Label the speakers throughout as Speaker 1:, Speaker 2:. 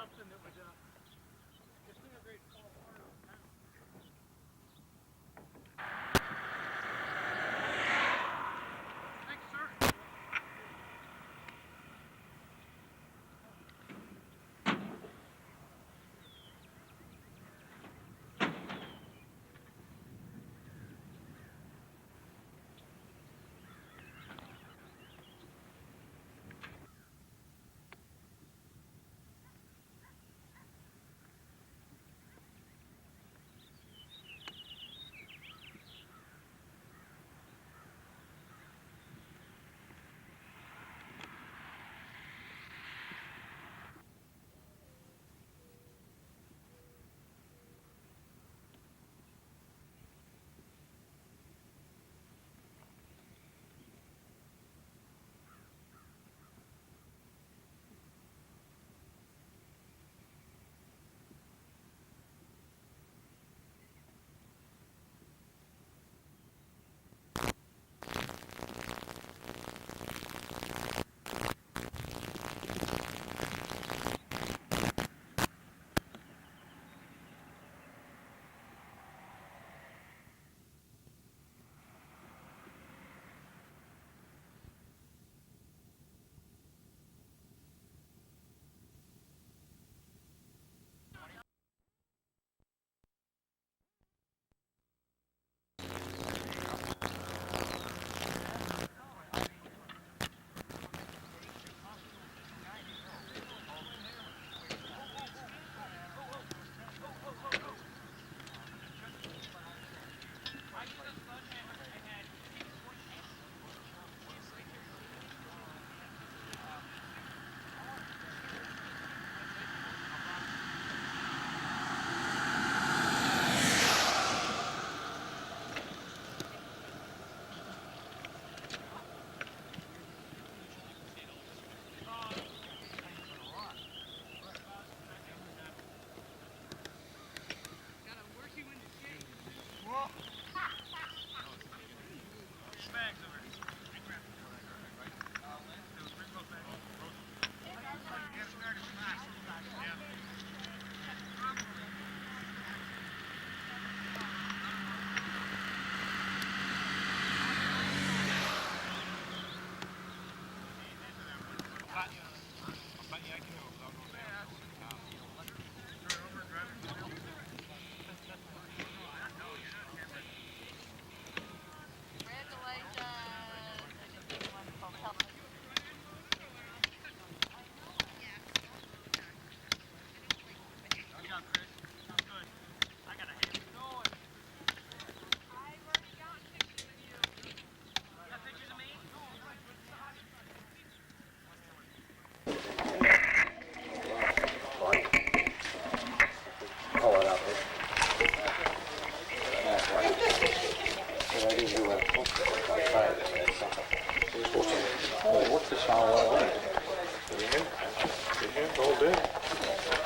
Speaker 1: something that would, disintegrate and fall apart over time.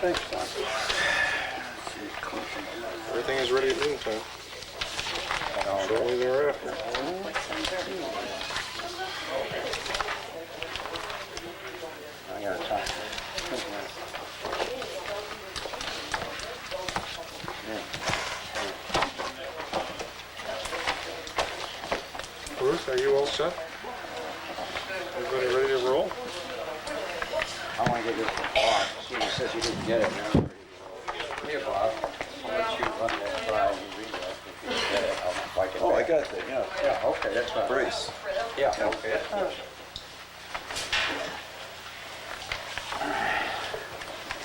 Speaker 1: Thanks, sir.
Speaker 2: Everything is ready at noontime. Shortly thereafter.
Speaker 3: I gotta talk.
Speaker 2: Bruce, are you all set? Everybody ready to roll?
Speaker 3: I want to get this to Bob. She says you didn't get it. Here, Bob. I'll let you run that by and read that. If you didn't get it, I'll like it.
Speaker 4: Oh, I
Speaker 3: back.
Speaker 4: got that, yeah.
Speaker 3: Yeah, okay, that's fine.
Speaker 4: Brace.
Speaker 3: Yeah, okay.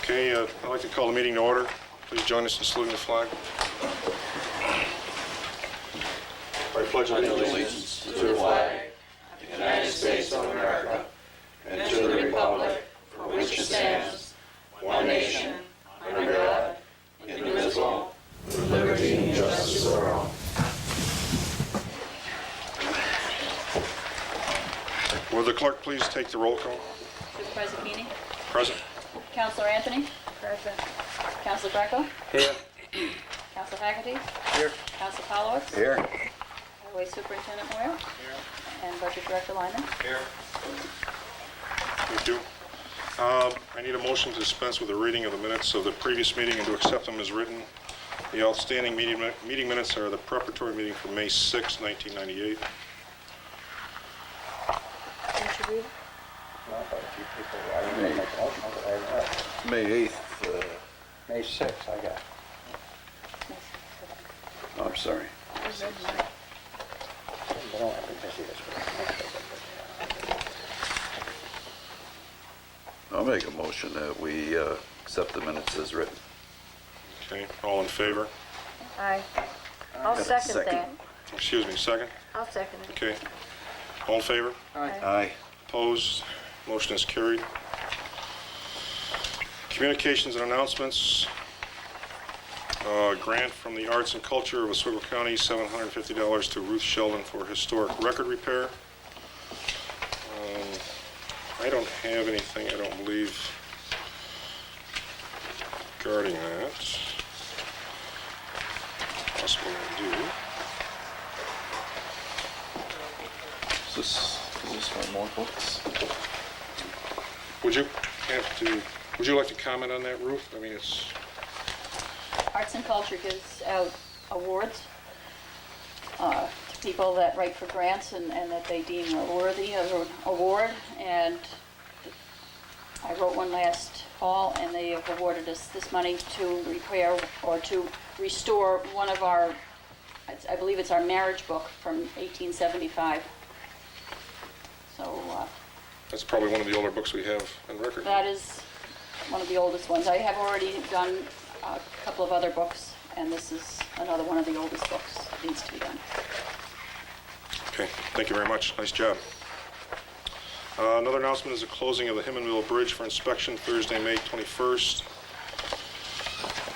Speaker 2: Okay, I'd like to call the meeting to order. Please join us in saluting the flag. I pledge
Speaker 4: Allegiance to the flag of the United States of America and to the republic for which it stands, one nation, under God, indivisible, with liberty and justice for all.
Speaker 2: Will the clerk please take the roll call?
Speaker 5: Supervisor Keeney?
Speaker 2: Present.
Speaker 5: Counselor Anthony? Present. Counselor Greco?
Speaker 3: Here.
Speaker 5: Counselor Haggerty?
Speaker 3: Here.
Speaker 5: Counselor Followitz?
Speaker 3: Here.
Speaker 5: Highway Superintendent Moyer? Here. And Budget Director Lyman?
Speaker 2: Here. Thank you. I need a motion to dispense with the reading of the minutes of the previous meeting and to accept them as written. The outstanding meeting minutes are the preparatory meeting for May 6, 1998.
Speaker 5: Didn't you read it?
Speaker 3: No, but a few people, I didn't make a motion, but I read.
Speaker 6: May 8th,
Speaker 3: May 6th, I got.
Speaker 6: I'm sorry.
Speaker 5: I read mine.
Speaker 3: I don't have to see this one.
Speaker 6: I'll make a motion that we accept the minutes as written.
Speaker 2: Okay, all in favor?
Speaker 7: Aye. I'll second
Speaker 6: Second.
Speaker 7: that.
Speaker 2: Excuse me, second?
Speaker 7: I'll second it.
Speaker 2: Okay. All in favor?
Speaker 6: Aye.
Speaker 2: Opposed? Motion is carried. Communications and announcements. Grant from the Arts and Culture of Oswego County, $750 to Ruth Sheldon for historic record repair. I don't have anything, I don't believe, regarding that. Possibly I do.
Speaker 6: Is this one more books?
Speaker 2: Would you like to comment on that, Ruth? I mean, it's,
Speaker 5: Arts and Culture gives out awards to people that write for grants and that they deem are worthy of an award. And I wrote one last fall, and they have awarded us this money to repair or to restore one of our, I believe it's our marriage book from 1875. So
Speaker 2: that's probably one of the older books we have on record.
Speaker 5: that is one of the oldest ones. I have already done a couple of other books, and this is another one of the oldest books that needs to be done.
Speaker 2: Okay, thank you very much. Nice job. Another announcement is the closing of the Himenville Bridge for inspection Thursday, May 21st.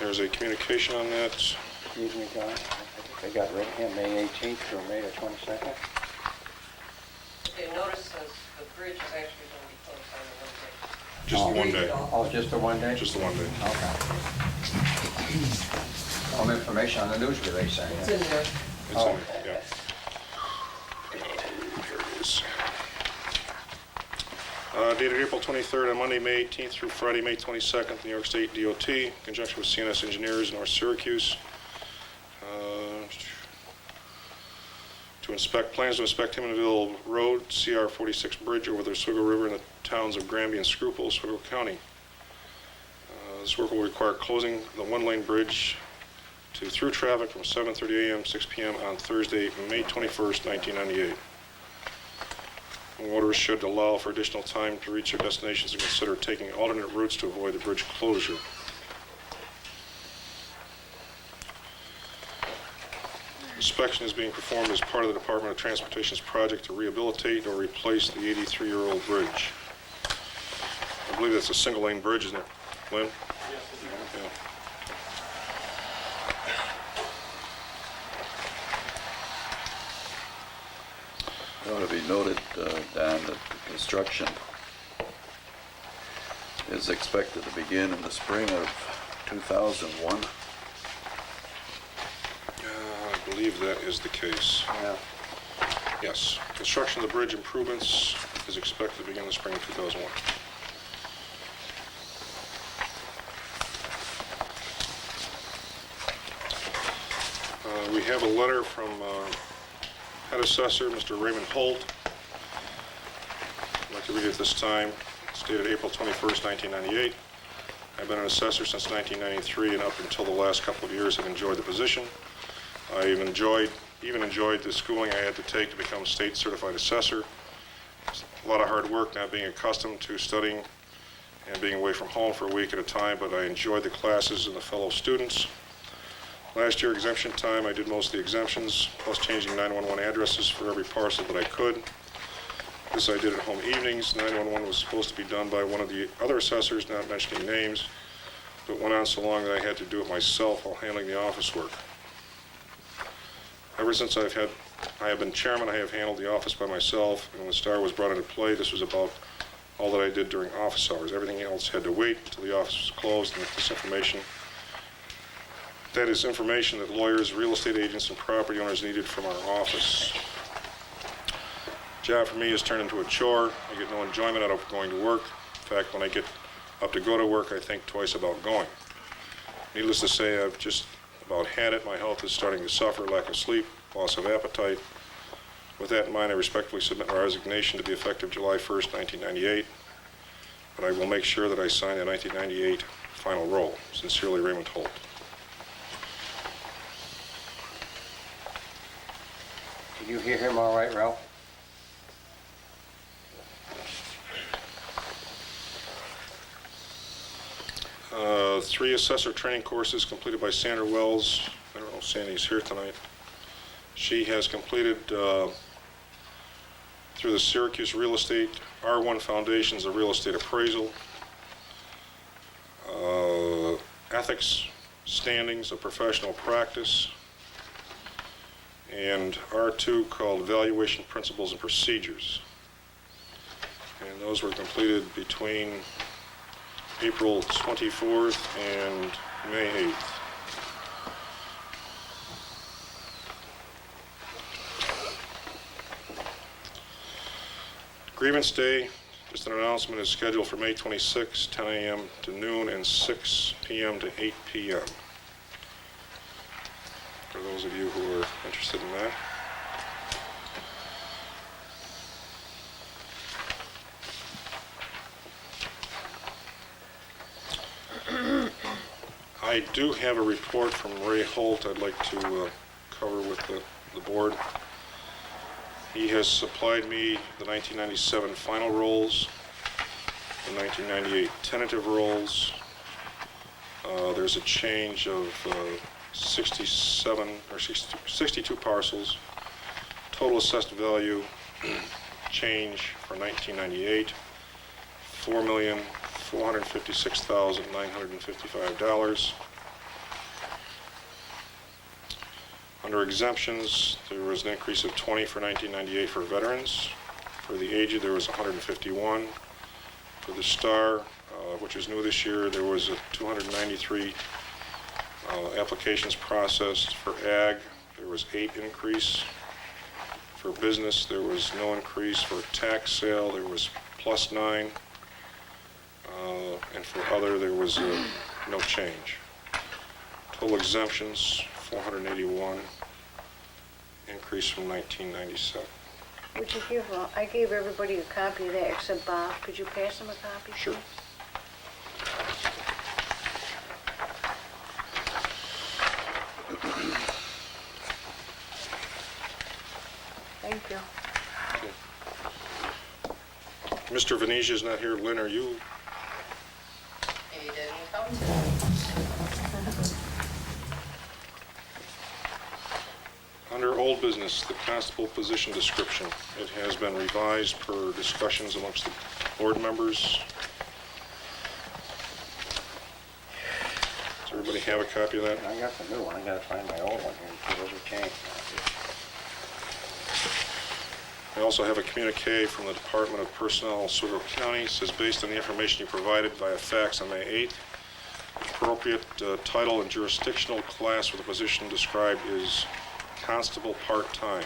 Speaker 2: There's a communication on that.
Speaker 3: Excuse me, John. I think they got written here May 18th through May the 22nd.
Speaker 8: Okay, notice says the bridge is actually going to be closed on the Wednesday.
Speaker 2: Just the one day.
Speaker 3: Oh, just the one day?
Speaker 2: Just the one day.
Speaker 3: Okay. Some information on the news release saying
Speaker 8: It's
Speaker 3: that.
Speaker 8: in there.
Speaker 2: It's in, yeah. Here it is. Dated April 23rd on Monday, May 18th through Friday, May 22nd, New York State DOT, in conjunction with CNS Engineers, North Syracuse. Plans to inspect Himenville Road, CR 46 Bridge over the Oswego River in the towns of Granby and Schuylkill, Oswego County. This work will require closing the one-lane bridge to through traffic from 7:30 a.m. to 6 p.m. on Thursday, May 21st, 1998. Motorists should allow for additional time to reach their destinations and consider taking alternate routes to avoid the bridge closure. Inspection is being performed as part of the Department of Transportation's project to rehabilitate or replace the 83-year-old bridge. I believe that's a single-lane bridge, isn't it, Lynn?
Speaker 1: Yes, it is.
Speaker 2: Yeah.
Speaker 6: It ought to be noted, Don, that the construction is expected to begin in the spring of 2001.
Speaker 2: I believe that is the case.
Speaker 3: Yeah.
Speaker 2: Yes. Construction of the bridge improvements is expected to begin in the spring of 2001. We have a letter from Head Assessor, Mr. Raymond Holt. I'd like to read it this time. It's dated April 21st, 1998. I've been an assessor since 1993, and up until the last couple of years have enjoyed the position. I've even enjoyed the schooling I had to take to become state certified assessor. It's a lot of hard work not being accustomed to studying and being away from home for a week at a time, but I enjoyed the classes and the fellow students. Last year, exemption time, I did most of the exemptions, plus changing 911 addresses for every parcel that I could. This I did at home evenings. 911 was supposed to be done by one of the other assessors, not mentioning names, but went on so long that I had to do it myself while handling the office work. Ever since I have been chairman, I have handled the office by myself, and when STAR was brought into play, this was about all that I did during office hours. Everything else had to wait until the office was closed, and that is information that lawyers, real estate agents, and property owners needed from our office. Job for me has turned into a chore. I get no enjoyment out of going to work. fact, when I get up to go to work, I think twice about going. Needless to say, I've just about had it. My health is starting to suffer, lack of sleep, loss of appetite. With that in mind, I respectfully submit my resignation to be effective July 1st, 1998. But I will make sure that I sign the 1998 final roll. Sincerely, Raymond Holt.
Speaker 3: Did you hear him all right, Ralph?
Speaker 2: Three assessor training courses completed by Sandra Wells. I don't know if Sandy's here tonight. She has completed through the Syracuse Real Estate R1 Foundations of Real Estate Appraisal, Ethics Standings of Professional Practice, and R2 called Valuation Principles and Procedures. And those were completed between April 24th and May 8th. Grievance Day, just an announcement, is scheduled for May 26, 10 a.m. to noon and 6 p.m. to 8 p.m. For those of you who are interested in that. I do have a report from Ray Holt I'd like to cover with the board. He has supplied me the 1997 final rolls, the 1998 tentative rolls. There's a change of 62 parcels. Total assessed value change for 1998, $4,456,955. Under exemptions, there was an increase of 20 for 1998 for veterans. For the aged, there was 151. For the STAR, which is new this year, there was a 293 applications processed. For ag, there was 8 increase. For business, there was no increase. For tax sale, there was +9. And for other, there was no change. Total exemptions, 481, increase from 1997.
Speaker 7: Would you give, I gave everybody a copy of that except Bob. Could you pass him a copy?
Speaker 2: Sure.
Speaker 7: Thank you.
Speaker 2: Mr. Venetia is not here. Lynn, are you?
Speaker 8: He didn't come today.
Speaker 2: Under old business, the constable position description. It has been revised per discussions amongst the board members. Does everybody have a copy of that?
Speaker 3: I got the new one. I gotta find my old one here and see what we changed.
Speaker 2: I also have a communique from the Department of Personnel, Oswego County. It says, based on the information you provided via fax on May 8th, the appropriate title and jurisdictional class for the position described is constable part-time.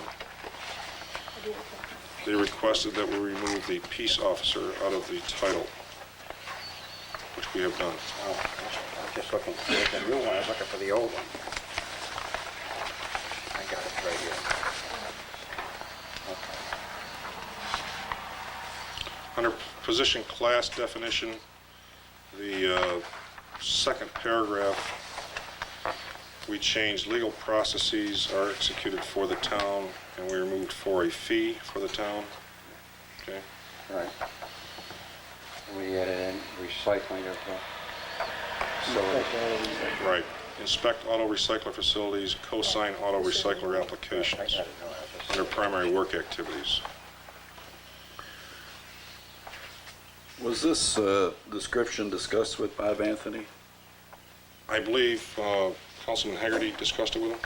Speaker 2: They requested that we remove the peace officer out of the title, which we have done.
Speaker 3: Oh, I was just looking for the new one. I was looking for the old one. I got it right here. Okay.
Speaker 2: Under position class definition, the second paragraph, we changed legal processes are executed for the town, and we removed for a fee for the town. Okay.
Speaker 3: Right. We added in recycling of facilities.
Speaker 2: Right. Inspect auto recycler facilities, co-sign auto recycler
Speaker 3: I
Speaker 2: applications
Speaker 3: got it. No, I just-
Speaker 2: under primary work activities.
Speaker 6: Was this description discussed with Bob Anthony?
Speaker 2: I believe Councilman Haggerty discussed it with him.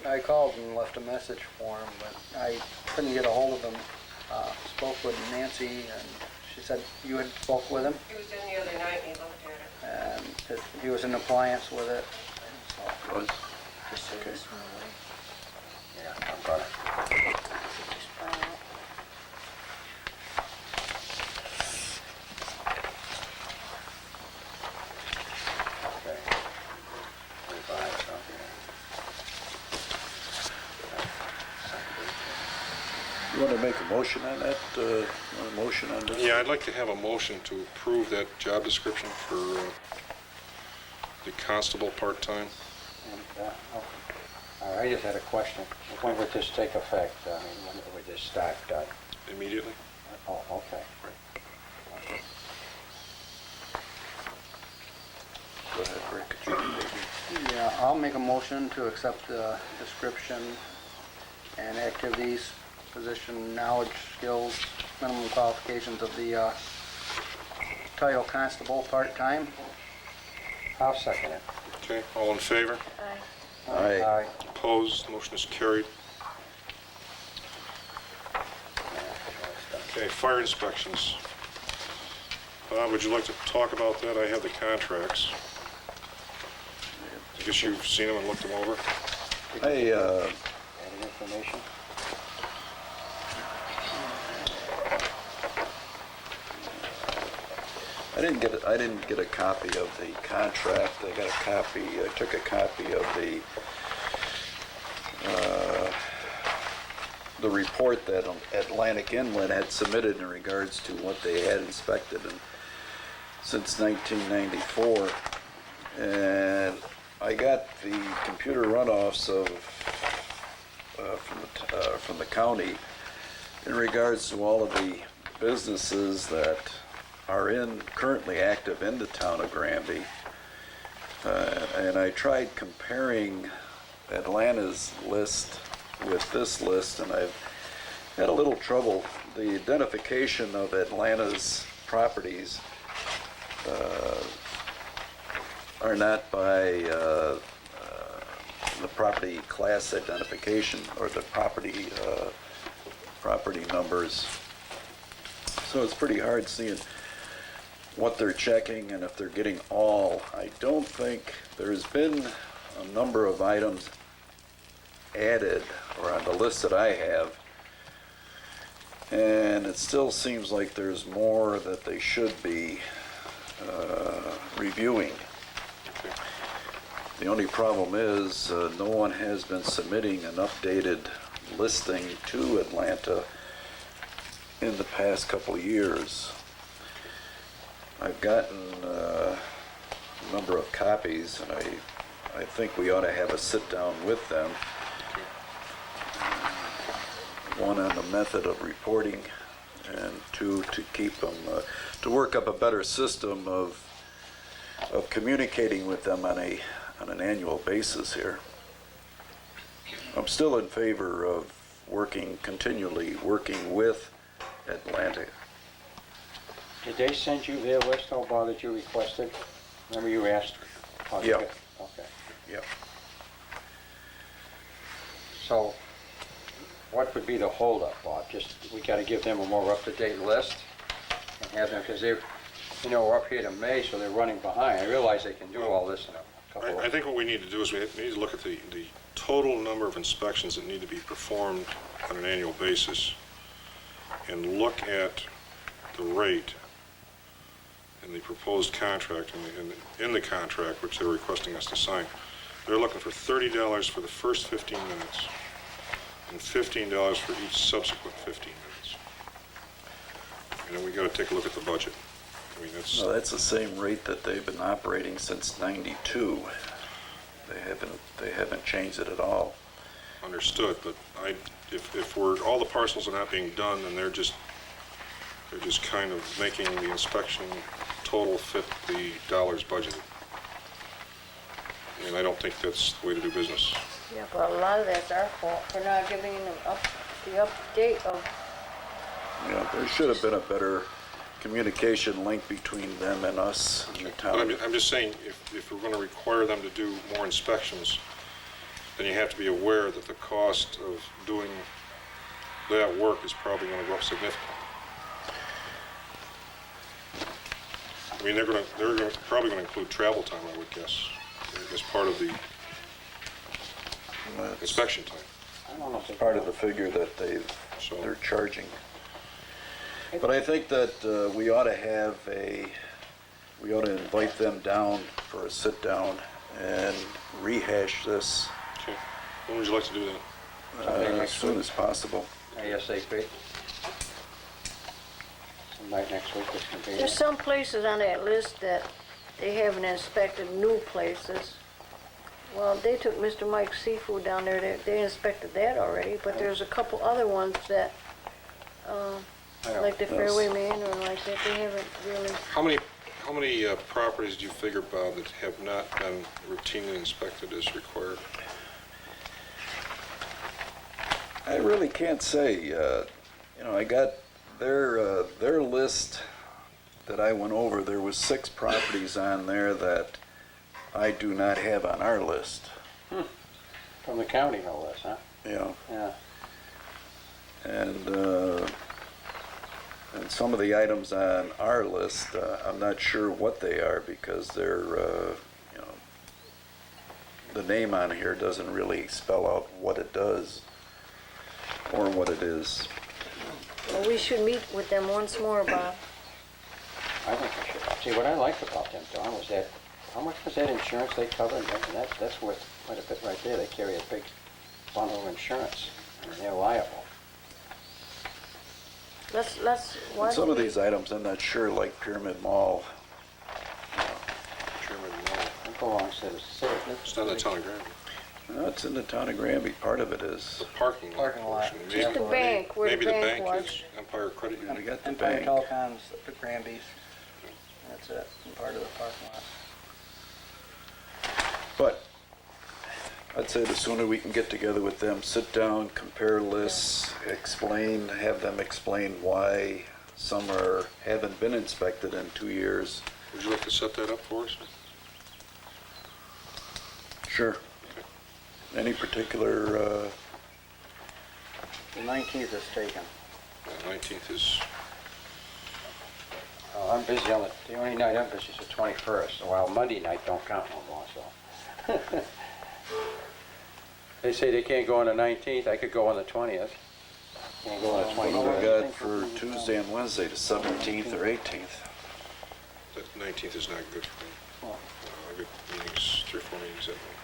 Speaker 9: I called and left a message for him, but I couldn't get a hold of him. Spoke with Nancy, and she said you had spoke with him,
Speaker 8: He was in the other night and he looked at it.
Speaker 9: and that he was in appliance with it. So,
Speaker 6: Was?
Speaker 7: Just throw this one away.
Speaker 3: Yeah, I'm gonna.
Speaker 7: Just pile it.
Speaker 6: You want to make a motion on that? Want a motion on this?
Speaker 2: Yeah, I'd like to have a motion to approve that job description for the constable part-time.
Speaker 3: And, I just had a question. When would this take effect? I mean, when would this start?
Speaker 2: Immediately.
Speaker 3: Oh, okay.
Speaker 6: Go ahead, Rick. Could you-
Speaker 9: Yeah, I'll make a motion to accept the description and activities, position, knowledge, skills, minimum qualifications of the title constable part-time.
Speaker 3: I'll second it.
Speaker 2: Okay, all in favor?
Speaker 7: Aye.
Speaker 6: Aye.
Speaker 2: Opposed? Motion is carried. Okay, fire inspections. Bob, would you like to talk about that? I have the contracts. I guess you've seen them and looked them over.
Speaker 6: I,
Speaker 3: Any information?
Speaker 6: I didn't get a copy of the contract. I got a copy, I took a copy of the report that Atlantic Inlet had submitted in regards to what they had inspected since 1994. And I got the computer runoffs from the county in regards to all of the businesses that are currently active in the town of Granby. And I tried comparing Atlanta's list with this list, and I've had a little trouble. The identification of Atlanta's properties are not by the property class identification or the property numbers. So it's pretty hard seeing what they're checking and if they're getting all. I don't think there's been a number of items added or on the list that I have, and it still seems like there's more that they should be reviewing. The only problem is no one has been submitting an updated listing to Atlanta in the past couple of years. I've gotten a number of copies, and I think we ought to have a sit-down with them. One on the method of reporting, and two, to keep them, to work up a better system of communicating with them on an annual basis here. I'm still in favor of continually working with Atlantic.
Speaker 3: Did they send you their list, Bob, that you requested? Remember you asked?
Speaker 6: Yeah.
Speaker 3: Okay.
Speaker 6: Yep.
Speaker 3: So, what would be the holdup, Bob? Just, we gotta give them a more up-to-date list and have them, because they're, we're up here to May, so they're running behind. I realize they can do all this in a couple
Speaker 2: I
Speaker 3: of...
Speaker 2: think what we need to do is we need to look at the total number of inspections that need to be performed on an annual basis and look at the rate in the proposed contract, in the contract, which they're requesting us to sign. They're looking for $30 for the first 15 minutes and $15 for each subsequent 15 minutes. And then we got to take a look at the budget. I mean,
Speaker 6: No, that's the same rate that they've been operating since '92. They haven't changed it at all.
Speaker 2: understood, but if all the parcels are not being done, then they're just kind of making the inspection total fit the dollars budgeted. And I don't think that's the way to do business.
Speaker 7: Yeah, but a lot of that's our fault for not giving them the update of,
Speaker 6: There should have been a better communication link between them and us in the
Speaker 2: But
Speaker 6: town.
Speaker 2: I'm just saying, if we're going to require them to do more inspections, then you have to be aware that the cost of doing that work is probably going to go up significantly. I mean, they're probably going to include travel time, I would guess, as part of the
Speaker 6: That's
Speaker 2: inspection time.
Speaker 3: I don't know if they...
Speaker 6: part of the figure that they're charging. But I think that we ought to invite them down for a sit-down and rehash this
Speaker 2: Okay. When would you like to do that?
Speaker 6: as soon as possible.
Speaker 3: ASAP. Some night next week, this can be.
Speaker 7: There's some places on that list that they haven't inspected, new places. Well, they took Mr. Mike's Seafood down there, they inspected that already, but there's a couple other ones that, like the Fairway Man or like that, they haven't really.
Speaker 2: How many properties do you figure, Bob, that have not been routinely inspected as required?
Speaker 6: I really can't say. I got their list that I went over. There was 6 properties on there that I do not have on our list.
Speaker 3: From the county, no less, huh?
Speaker 6: Yeah.
Speaker 3: Yeah.
Speaker 6: And some of the items on our list, I'm not sure what they are because they're, the name on here doesn't really spell out what it does or what it is.
Speaker 7: Well, we should meet with them once more, Bob.
Speaker 3: I think we should. See, what I liked about them, Don, was that, how much was that insurance they covered? And that's worth quite a bit right there. They carry a big bundle of insurance, and they're liable.
Speaker 7: Why
Speaker 6: Some
Speaker 7: don't
Speaker 6: of
Speaker 7: we-
Speaker 6: these items, I'm not sure, like Pyramid Mall.
Speaker 2: Chairman, no.
Speaker 3: Don't go along, said it's
Speaker 2: It's not in the town of Granby.
Speaker 6: No, it's in the town of Granby. Part of it is.
Speaker 2: The parking lot.
Speaker 9: Parking lot.
Speaker 2: portion.
Speaker 7: Just the bank, where the
Speaker 2: Maybe the
Speaker 7: bank
Speaker 2: bank
Speaker 7: was.
Speaker 2: is Empire Credit
Speaker 6: We
Speaker 2: Union.
Speaker 6: got the
Speaker 9: Empire
Speaker 6: bank.
Speaker 9: Telecoms, the Granby's. That's it, and part of the parking lot.
Speaker 6: But I'd say the sooner we can get together with them, sit down, compare lists, have them explain why some haven't been inspected in 2 years.
Speaker 2: Would you like to set that up for us?
Speaker 6: Sure. Any particular,
Speaker 9: The 19th is taken.
Speaker 2: 19th is,
Speaker 3: Oh, I'm busy on the only night I'm busy is the 21st. Well, Monday night don't count no more, so. They say they can't go on the 19th, I could go on the 20th. Can't go on the
Speaker 6: what do
Speaker 3: 21st.
Speaker 6: we got for Tuesday and Wednesday, the 17th or 18th?
Speaker 2: the 19th is not good for me.
Speaker 3: Oh.
Speaker 2: I got meetings, 3 or 4 meetings that night.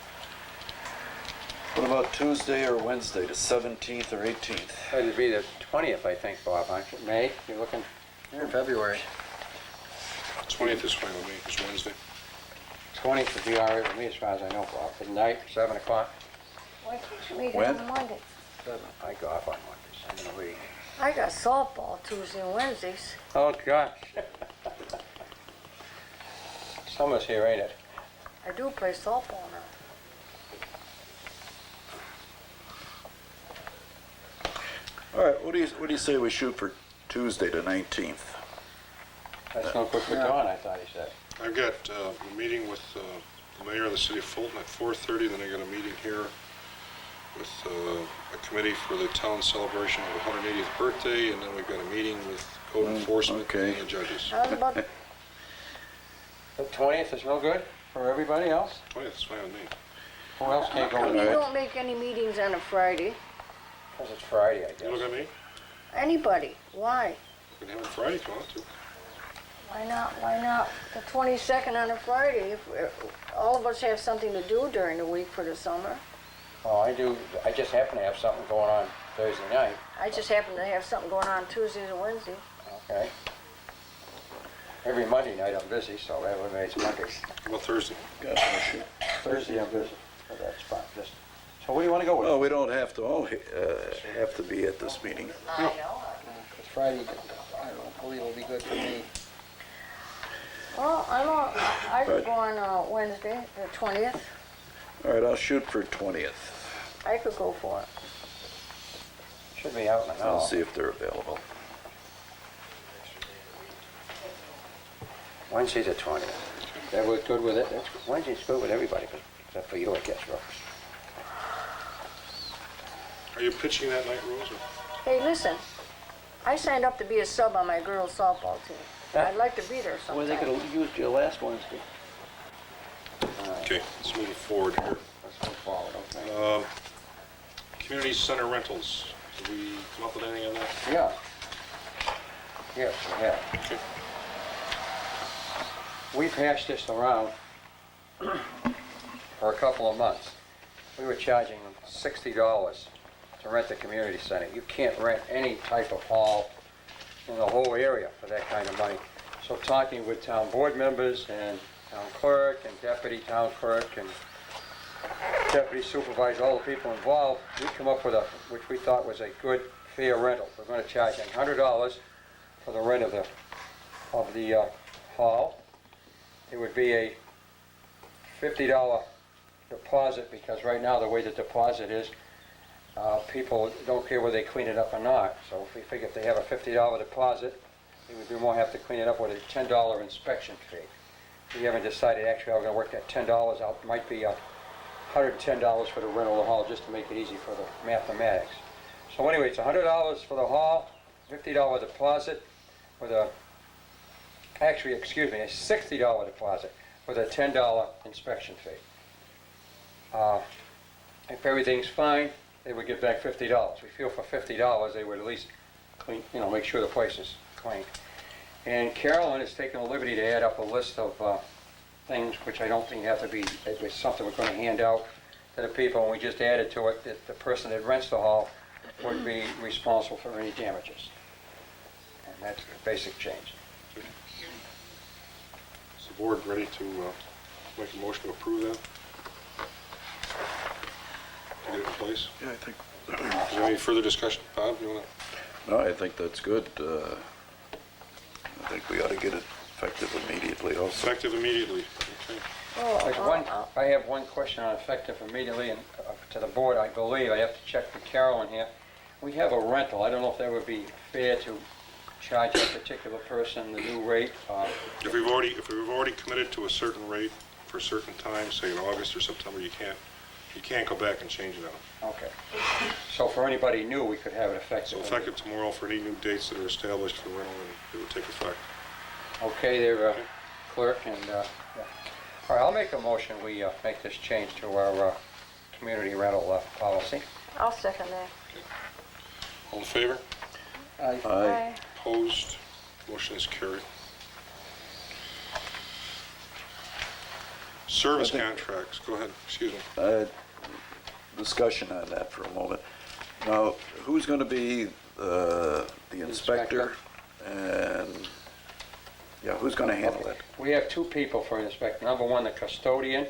Speaker 6: What about Tuesday or Wednesday, the 17th or 18th?
Speaker 3: It'd be the 20th, I think, Bob, aren't you? May, you're looking,
Speaker 9: You're in February.
Speaker 2: 20th is fine with me, it's Wednesday.
Speaker 3: 20th would be all right with me as far as I know, Bob. Good night, 7 o'clock.
Speaker 7: Why can't you make it
Speaker 6: When?
Speaker 7: on Monday?
Speaker 3: I go off on Mondays, I'm gonna read.
Speaker 7: I got softball Tuesday and Wednesdays.
Speaker 3: Oh, gosh. Summer's here, ain't it?
Speaker 7: I do play softball now.
Speaker 6: All right, what do you say we shoot for Tuesday, the 19th?
Speaker 3: That's no good for Dawn, I thought he said.
Speaker 2: I've got a meeting with the mayor of the city of Fulton at 4:30, then I got a meeting here with a committee for the town celebration of the 180th birthday, and then we've got a meeting with code enforcement
Speaker 6: okay.
Speaker 2: and the judges.
Speaker 7: How's about,
Speaker 3: The 20th is no good for everybody else?
Speaker 2: 20th is fine with me.
Speaker 3: Who else can't go
Speaker 7: we
Speaker 3: with that?
Speaker 7: don't make any meetings on a Friday.
Speaker 3: Because it's Friday, I
Speaker 2: You look
Speaker 3: guess.
Speaker 2: at me,
Speaker 7: Anybody, why?
Speaker 2: we can have it Friday if you want to.
Speaker 7: Why not the 22nd on a Friday? If all of us have something to do during the week for the summer.
Speaker 3: Oh, I do, I just happen to have something going on Thursday night.
Speaker 7: I just happen to have something going on Tuesdays and Wednesdays.
Speaker 3: Okay. Every Monday night I'm busy, so that eliminates Mondays.
Speaker 2: Well, Thursday.
Speaker 6: Got no shoot.
Speaker 3: Thursday I'm busy, so that's fine. Just, so what do you want to go with?
Speaker 6: Well, we don't have to all have to be at this meeting.
Speaker 7: I know.
Speaker 9: Because Friday, I don't believe will be good for me.
Speaker 7: Well, I could
Speaker 6: Right.
Speaker 7: go on Wednesday, the 20th.
Speaker 6: All right, I'll shoot for 20th.
Speaker 7: I could go for it.
Speaker 3: Should be out in the
Speaker 6: I'll
Speaker 3: know.
Speaker 6: see if they're available.
Speaker 3: Wednesday the 20th. That was good with it? That's, Wednesday's good with everybody, except for you, I guess, Rose.
Speaker 2: Are you pitching that night, Rose? or-
Speaker 7: Hey, listen, I signed up to be a sub on my girls softball team. I'd like to be there
Speaker 9: Well, they
Speaker 7: sometime.
Speaker 9: could have used you last Wednesday.
Speaker 2: Okay, let's move forward here.
Speaker 3: Let's move forward, okay.
Speaker 2: Community center rentals, did we come up with anything on that?
Speaker 3: Yeah. Yes, we have.
Speaker 2: Okay.
Speaker 3: We've hashed this around for a couple of months. We were charging them $60 to rent the community center. You can't rent any type of hall in the whole area for that kind of money. So talking with town board members and town clerk and deputy town clerk and deputy supervisor, all the people involved, we come up with which we thought was a good, fair rental. We're going to charge $100 for the rent of the hall. It would be a $50 deposit, because right now the way the deposit is, people don't care whether they clean it up or not. So if we figure if they have a $50 deposit, they would be more have to clean it up with a $10 inspection fee. We haven't decided actually how we're going to work that $10 out. It might be $110 for the rental of the hall, just to make it easy for the mathematics. So anyway, it's $100 for the hall, $50 deposit with a $60 deposit with a $10 inspection fee. If everything's fine, they would get back $50. We feel for $50 they would at least clean, make sure the place is clean. And Carolyn has taken the liberty to add up a list of things which I don't think have to be, it's something we're going to hand out to the people, and we just added to it that the person that rents the hall would be responsible for any damages. And that's the basic change.
Speaker 2: Is the board ready to make a motion to approve that? To get it in place?
Speaker 6: Yeah, I think,
Speaker 2: Is there any further discussion? Bob, you want to?
Speaker 6: no, I think that's good. I think we ought to get it effective immediately also.
Speaker 2: Effective immediately. Okay.
Speaker 3: I have one question on effective immediately, and to the board, I believe, I have to check with Carolyn here. We have a rental. I don't know if that would be fair to charge that particular person the new rate.
Speaker 2: If we've already committed to a certain rate for a certain time, say in August or September, you can't go back and change it now.
Speaker 3: Okay. So for anybody new, we could have it effective.
Speaker 2: So effective tomorrow for any new dates that are established for rental, and it would take effect.
Speaker 3: Okay, there, clerk, and, yeah. All right, I'll make a motion, we make this change to our community rental policy.
Speaker 7: I'll second that.
Speaker 2: All in favor?
Speaker 6: Aye.
Speaker 2: Opposed? Motion is carried. Service contracts, go ahead, excuse me.
Speaker 6: Discussion on that for a moment. Now, who's going to be the inspector? And, yeah, who's going to handle it?
Speaker 3: We have two people for an inspector. Number one, the custodian,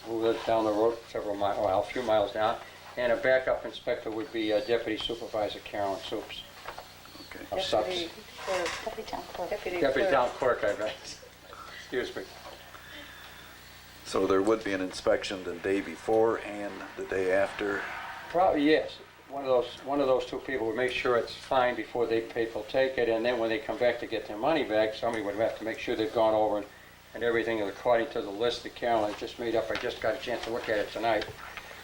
Speaker 3: who lives down the road a few miles down, and a backup inspector would be Deputy Supervisor Carolyn Supes.
Speaker 6: Okay.
Speaker 3: Of Supes.
Speaker 5: Deputy town clerk.
Speaker 3: Deputy Town Clerk, I bet. Excuse me.
Speaker 6: So there would be an inspection the day before and the day after?
Speaker 3: Probably, yes. One of those two people would make sure it's fine before people take it, and then when they come back to get their money back, somebody would have to make sure they've gone over and everything is according to the list that Carolyn just made up. I just got a chance to look at it tonight.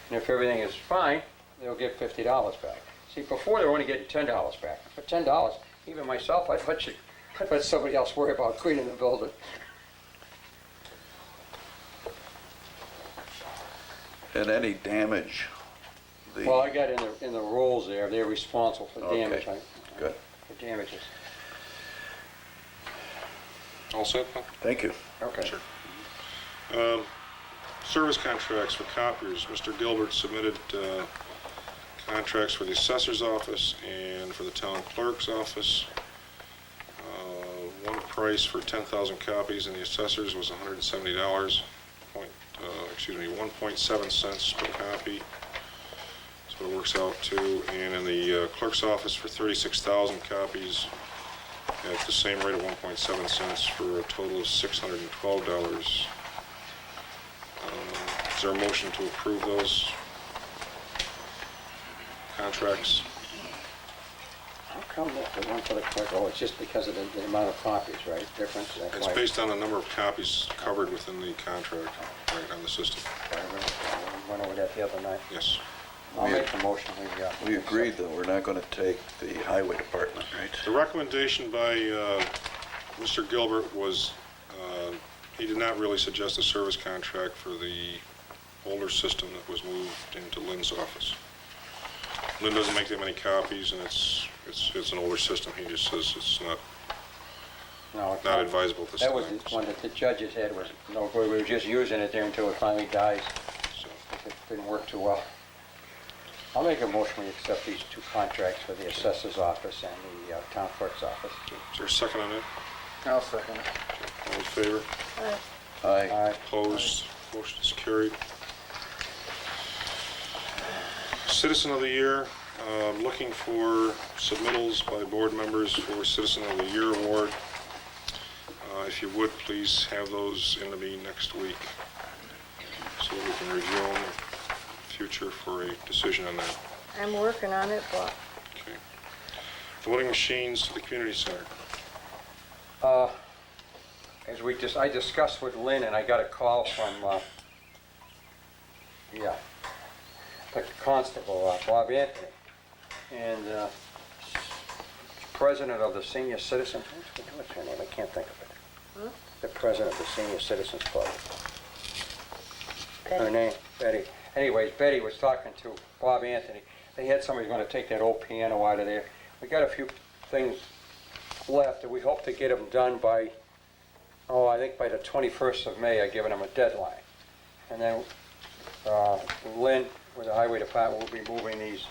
Speaker 3: And if everything is fine, they'll get $50 back. See, before they were only getting $10 back. For $10, even myself, I'd let somebody else worry about cleaning the building.
Speaker 6: And any damage?
Speaker 3: Well, I got in the rules there, they're responsible for
Speaker 6: Okay,
Speaker 3: damage.
Speaker 6: good.
Speaker 3: For damages.
Speaker 2: All set, Bob?
Speaker 6: Thank you.
Speaker 3: Okay.
Speaker 2: Sure. Service contracts for copiers. Mr. Gilbert submitted contracts for the assessor's office and for the town clerk's office. One price for 10,000 copies in the assessor's was $170. 1.7 cents per copy. That's what it works out to. And in the clerk's office for 36,000 copies at the same rate of 1.7 cents for a total of $612. Is there a motion to approve those contracts?
Speaker 3: How come the one for the clerk, oh, it's just because of the amount of copies, right? Difference? That's
Speaker 2: It's
Speaker 3: why-
Speaker 2: based on the number of copies covered within the contract, right, on the system.
Speaker 3: I went over that the other night.
Speaker 2: Yes.
Speaker 3: I'll make the motion,
Speaker 6: We agreed that we're not going to take the highway department, right?
Speaker 2: The recommendation by Mr. Gilbert was, he did not really suggest a service contract for the older system that was moved into Lynn's office. Lynn doesn't make that many copies, and it's an older system. He just says it's
Speaker 3: No, it's
Speaker 2: not advisable at this
Speaker 3: That
Speaker 2: time.
Speaker 3: was the one that the judges had was no good. We were just using it there until it finally dies.
Speaker 2: So,
Speaker 3: It didn't work too well. I'll make a motion we accept these two contracts for the assessor's office and the town clerk's office.
Speaker 2: Is there a second on that?
Speaker 9: I'll second it.
Speaker 2: All in favor?
Speaker 6: Aye.
Speaker 3: Aye.
Speaker 2: Opposed? Motion is carried. Citizen of the Year, looking for submittals by board members for Citizen of the Year award. If you would, please have those in to me next week so we can review them in the future for a decision on that.
Speaker 7: I'm working on it, but
Speaker 2: Okay. Voting machines to the community center.
Speaker 3: I discussed with Lynn, and I got a call from, the constable, Bob Anthony, and president of the Senior Citizens, what's her name? I can't think of it. The president of the Senior Citizens Club. Her name, Betty. Anyways, Betty was talking to Bob Anthony. They had somebody going to take that old piano out of there. We got a few things left, and we hope to get them done by, I think by the 21st of May. I've given them a deadline. And then Lynn with the highway department will be moving these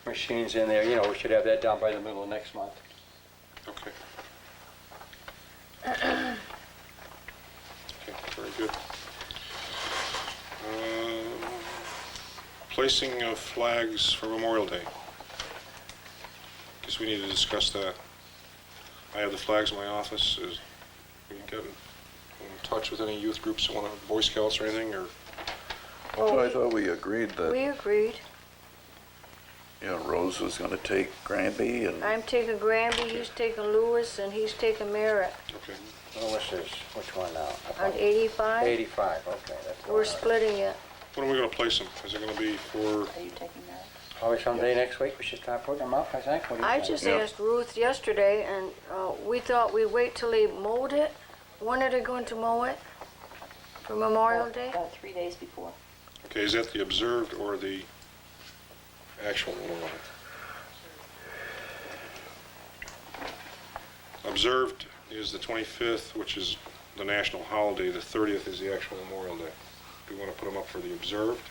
Speaker 3: machines in there. You know, we should have that done by the middle of next month.
Speaker 2: Okay. Okay, very good. Placing of flags for Memorial Day. Guess we need to discuss that. I have the flags in my office. Is we get in touch with any youth groups, Boy Scouts or anything, or?
Speaker 6: So I thought we agreed that,
Speaker 7: we agreed.
Speaker 6: Rose was gonna take Granby and,
Speaker 7: I'm taking Granby, he's taking Lewis, and he's taking Merritt.
Speaker 2: Okay.
Speaker 3: Lewis is, which one now?
Speaker 7: On 85,
Speaker 3: 85, okay. That's the
Speaker 7: we're
Speaker 3: one.
Speaker 7: splitting it.
Speaker 2: When are we going to place them? Is it going to be for,
Speaker 5: Are you taking that?
Speaker 3: Probably someday next week, we should start putting them up, I think. What do you
Speaker 7: I
Speaker 3: think?
Speaker 7: just
Speaker 6: Yeah.
Speaker 7: asked Ruth yesterday, and we thought we'd wait till they mowed it. When are they going to mow it? For Memorial Day?
Speaker 5: About 3 days before.
Speaker 2: okay, is that the observed or the actual one? Observed is the 25th, which is the national holiday. The 30th is the actual Memorial Day. Do we want to put them up for the observed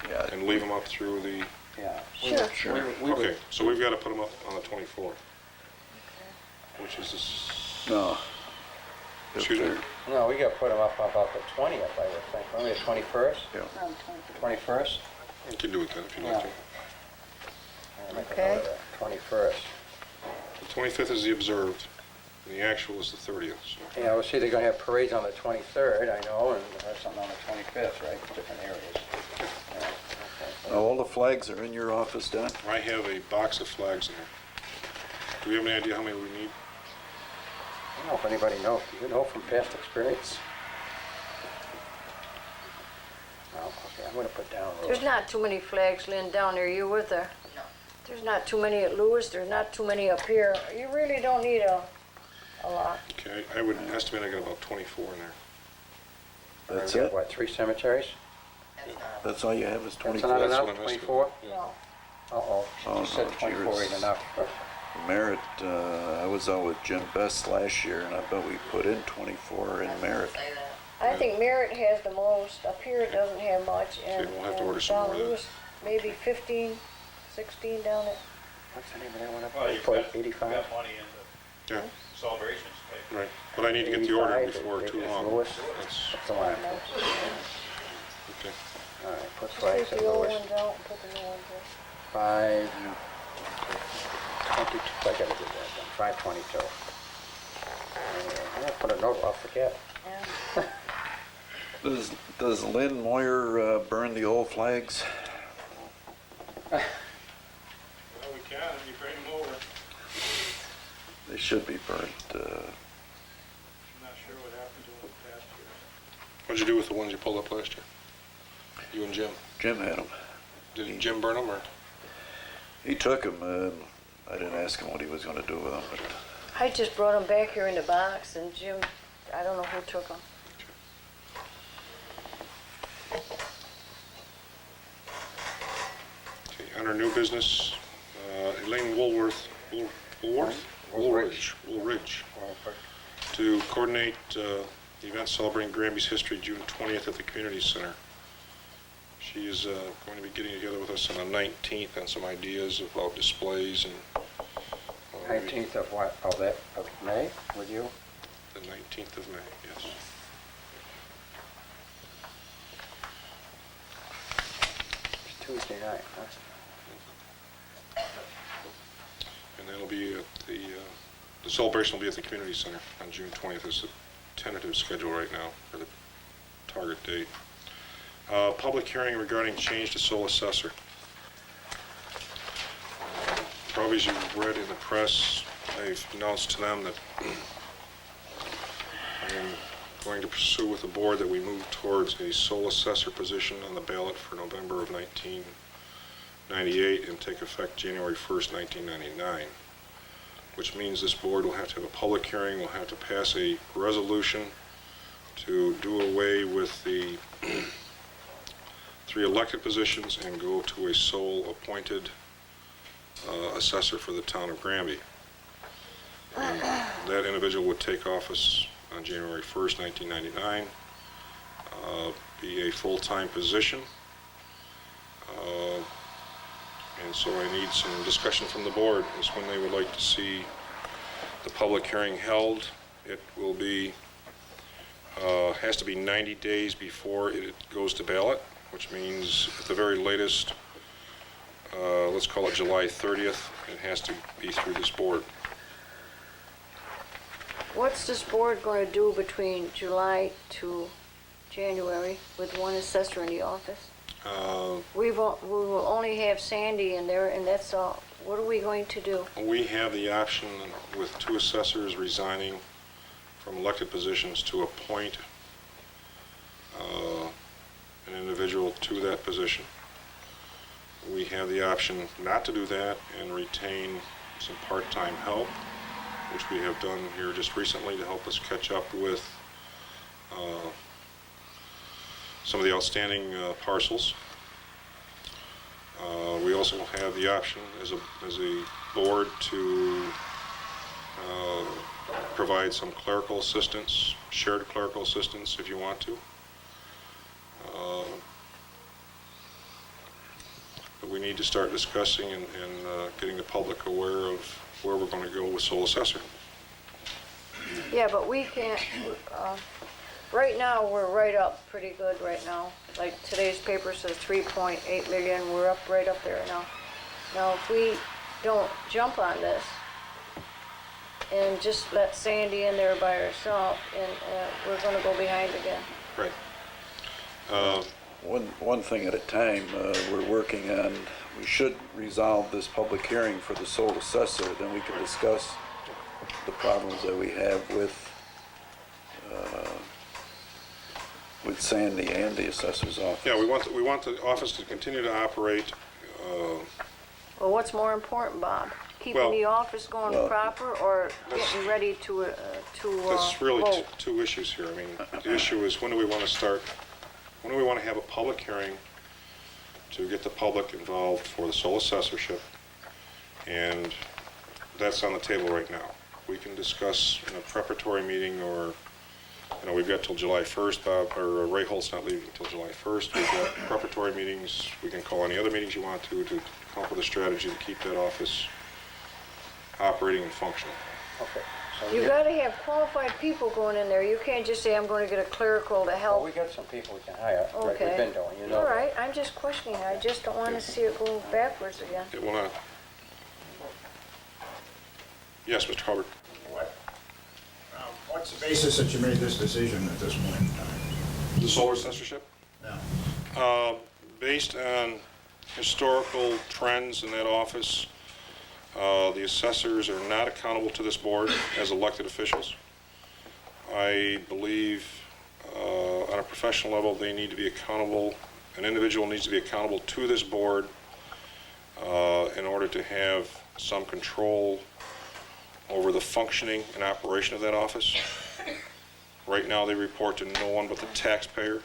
Speaker 6: yeah,
Speaker 2: and leave them up through the,
Speaker 3: Yeah.
Speaker 7: Sure.
Speaker 6: sure.
Speaker 2: okay, so we've got to put them up on the 24th, which is this,
Speaker 6: No. If
Speaker 2: excuse me,
Speaker 6: they're-
Speaker 3: No, we gotta put them up about the 20th, I would think. Only the 21st?
Speaker 5: Around 20.
Speaker 3: 21st?
Speaker 2: you can do it then if you'd like to.
Speaker 3: I'll make a
Speaker 7: Okay.
Speaker 3: note of that. 21st.
Speaker 2: The 25th is the observed, and the actual is the 30th. So.
Speaker 3: Yeah, we'll see, they're gonna have parades on the 23rd, I know, and they'll have something on the 25th, right? Different areas. Yeah, okay.
Speaker 6: Now, all the flags are in your office, Don?
Speaker 2: I have a box of flags in there. Do we have any idea how many we need?
Speaker 3: I don't know if anybody knows. Do you know from past experience? No, okay, I'm gonna put down.
Speaker 7: There's not too many flags, Lynn, down there. You with her?
Speaker 8: No.
Speaker 7: There's not too many at Lewis. There's not too many up here. You really don't need a lot.
Speaker 2: Okay, I would estimate I got about 24 in there.
Speaker 6: That's
Speaker 3: We've got,
Speaker 6: it?
Speaker 3: What, 3 cemeteries?
Speaker 6: That's all you have is
Speaker 3: That's
Speaker 6: 24?
Speaker 3: not
Speaker 2: That's
Speaker 3: enough,
Speaker 2: what I'm asking.
Speaker 3: 24?
Speaker 2: Yeah.
Speaker 7: No.
Speaker 3: Uh-oh,
Speaker 6: Oh,
Speaker 3: she said
Speaker 6: no,
Speaker 3: 24
Speaker 6: yours-
Speaker 3: ain't enough.
Speaker 6: Merritt, I was out with Jim Best last year, and I bet we put in 24 in Merritt.
Speaker 8: Say that.
Speaker 7: I think Merritt has the most. Up here it doesn't have much. And,
Speaker 2: we'll have to
Speaker 7: and
Speaker 2: order some
Speaker 7: down
Speaker 2: more then.
Speaker 7: Lewis, maybe 15, 16 down there.
Speaker 3: What's the name of that one up
Speaker 1: Well,
Speaker 3: there?
Speaker 1: you've
Speaker 3: Put
Speaker 1: got
Speaker 3: 85?
Speaker 1: money in the
Speaker 2: Yeah,
Speaker 1: celebrations. Right?
Speaker 2: right. But I need to get the order
Speaker 3: 85,
Speaker 2: before too
Speaker 3: it's
Speaker 2: long.
Speaker 3: Lewis.
Speaker 2: That's,
Speaker 3: That's the one.
Speaker 2: okay.
Speaker 3: All right, put
Speaker 7: Just
Speaker 3: flags
Speaker 7: take
Speaker 3: at
Speaker 7: the old
Speaker 3: Lewis.
Speaker 7: ones out and put the new ones in.
Speaker 3: 5, 22, I gotta get that done, 522. I'm gonna put a note, I'll forget.
Speaker 7: Yeah.
Speaker 6: Does Lynn Moyer burn the old flags?
Speaker 1: Well, we can, if you bring them over.
Speaker 6: They should be burnt.
Speaker 1: I'm not sure what happened to them past years.
Speaker 2: What'd you do with the ones you pulled up last year? You and Jim?
Speaker 6: Jim had them.
Speaker 2: Did Jim burn them or?
Speaker 6: He took them. I didn't ask him what he was going to do with them, but
Speaker 7: I just brought them back here in the box, and Jim, I don't know who took them.
Speaker 2: Okay, under new business, Elaine Woolworth, Woolridge, to coordinate the event celebrating Granby's history June 20th at the community center. She is going to be getting together with us on the 19th on some ideas about displays and
Speaker 3: 19th of what, of May with you?
Speaker 2: the 19th of May, yes.
Speaker 3: It's Tuesday night, huh?
Speaker 2: And that'll be at the celebration will be at the community center on June 20th is the tentative schedule right now for the target date. Public hearing regarding change to sole assessor. Probably as you've read in the press, I've announced to them that I am going to pursue with the board that we move towards a sole assessor position on the ballot for November of 1998 and take effect January 1st, 1999, which means this board will have to have a public hearing, will have to pass a resolution to do away with the 3 elected positions and go to a sole appointed assessor for the town of Granby. And that individual would take office on January 1st, 1999, be a full-time position. And so I need some discussion from the board as when they would like to see the public hearing held. It will be, has to be 90 days before it goes to ballot, which means at the very latest, let's call it July 30th, it has to be through this board.
Speaker 7: What's this board going to do between July to January with one assessor in the office? We will only have Sandy in there, and that's all. What are we going to do?
Speaker 2: We have the option with 2 assessors resigning from elected positions to appoint an individual to that position. We have the option not to do that and retain some part-time help, which we have done here just recently to help us catch up with some of the outstanding parcels. We also have the option as a board to provide some clerical assistance, shared clerical assistance if you want to. But we need to start discussing and getting the public aware of where we're going to go with sole assessor.
Speaker 7: Yeah, but we can't, right now, we're right up pretty good right now. Like today's paper says 3.8 million, we're up right up there now. Now, if we don't jump on this and just let Sandy in there by herself, and we're gonna go behind again.
Speaker 2: Right.
Speaker 6: One thing at a time, we're working on, we should resolve this public hearing for the sole assessor, then we can discuss the problems that we have with Sandy and the assessor's office.
Speaker 2: Yeah, we want the office to continue to operate.
Speaker 7: Well, what's more important, Bob? Keeping
Speaker 2: Well-
Speaker 7: the office going
Speaker 6: Well-
Speaker 7: proper, or getting ready to
Speaker 2: That's really
Speaker 7: vote?
Speaker 2: two issues here. I mean, the issue is when do we want to start, when do we want to have a public hearing to get the public involved for the sole assessorship? And that's on the table right now. We can discuss in a preparatory meeting, or, we've got till July 1st, Bob, or Ray Holt's not leaving until July 1st. We've got preparatory meetings. We can call any other meetings you want to come up with a strategy to keep that office operating and functioning.
Speaker 3: Okay. So
Speaker 7: You gotta have qualified people going in there. You can't just say, I'm gonna get a clerical to
Speaker 3: Well,
Speaker 7: help.
Speaker 3: we got some people we can hire, like we've
Speaker 7: Okay.
Speaker 3: been doing, you know.
Speaker 7: All
Speaker 3: that.
Speaker 7: right, I'm just questioning. I just don't wanna see it go backwards again.
Speaker 2: It will not. Yes, Mr. Hubbard.
Speaker 1: What's the basis that you made this decision at this point in time?
Speaker 2: The solar censorship?
Speaker 1: Yeah.
Speaker 2: Based on historical trends in that office, the assessors are not accountable to this board as elected officials. I believe on a professional level, they need to be accountable, an individual needs to be accountable to this board in order to have some control over the functioning and operation of that office. Right now, they report to no one but the taxpayer.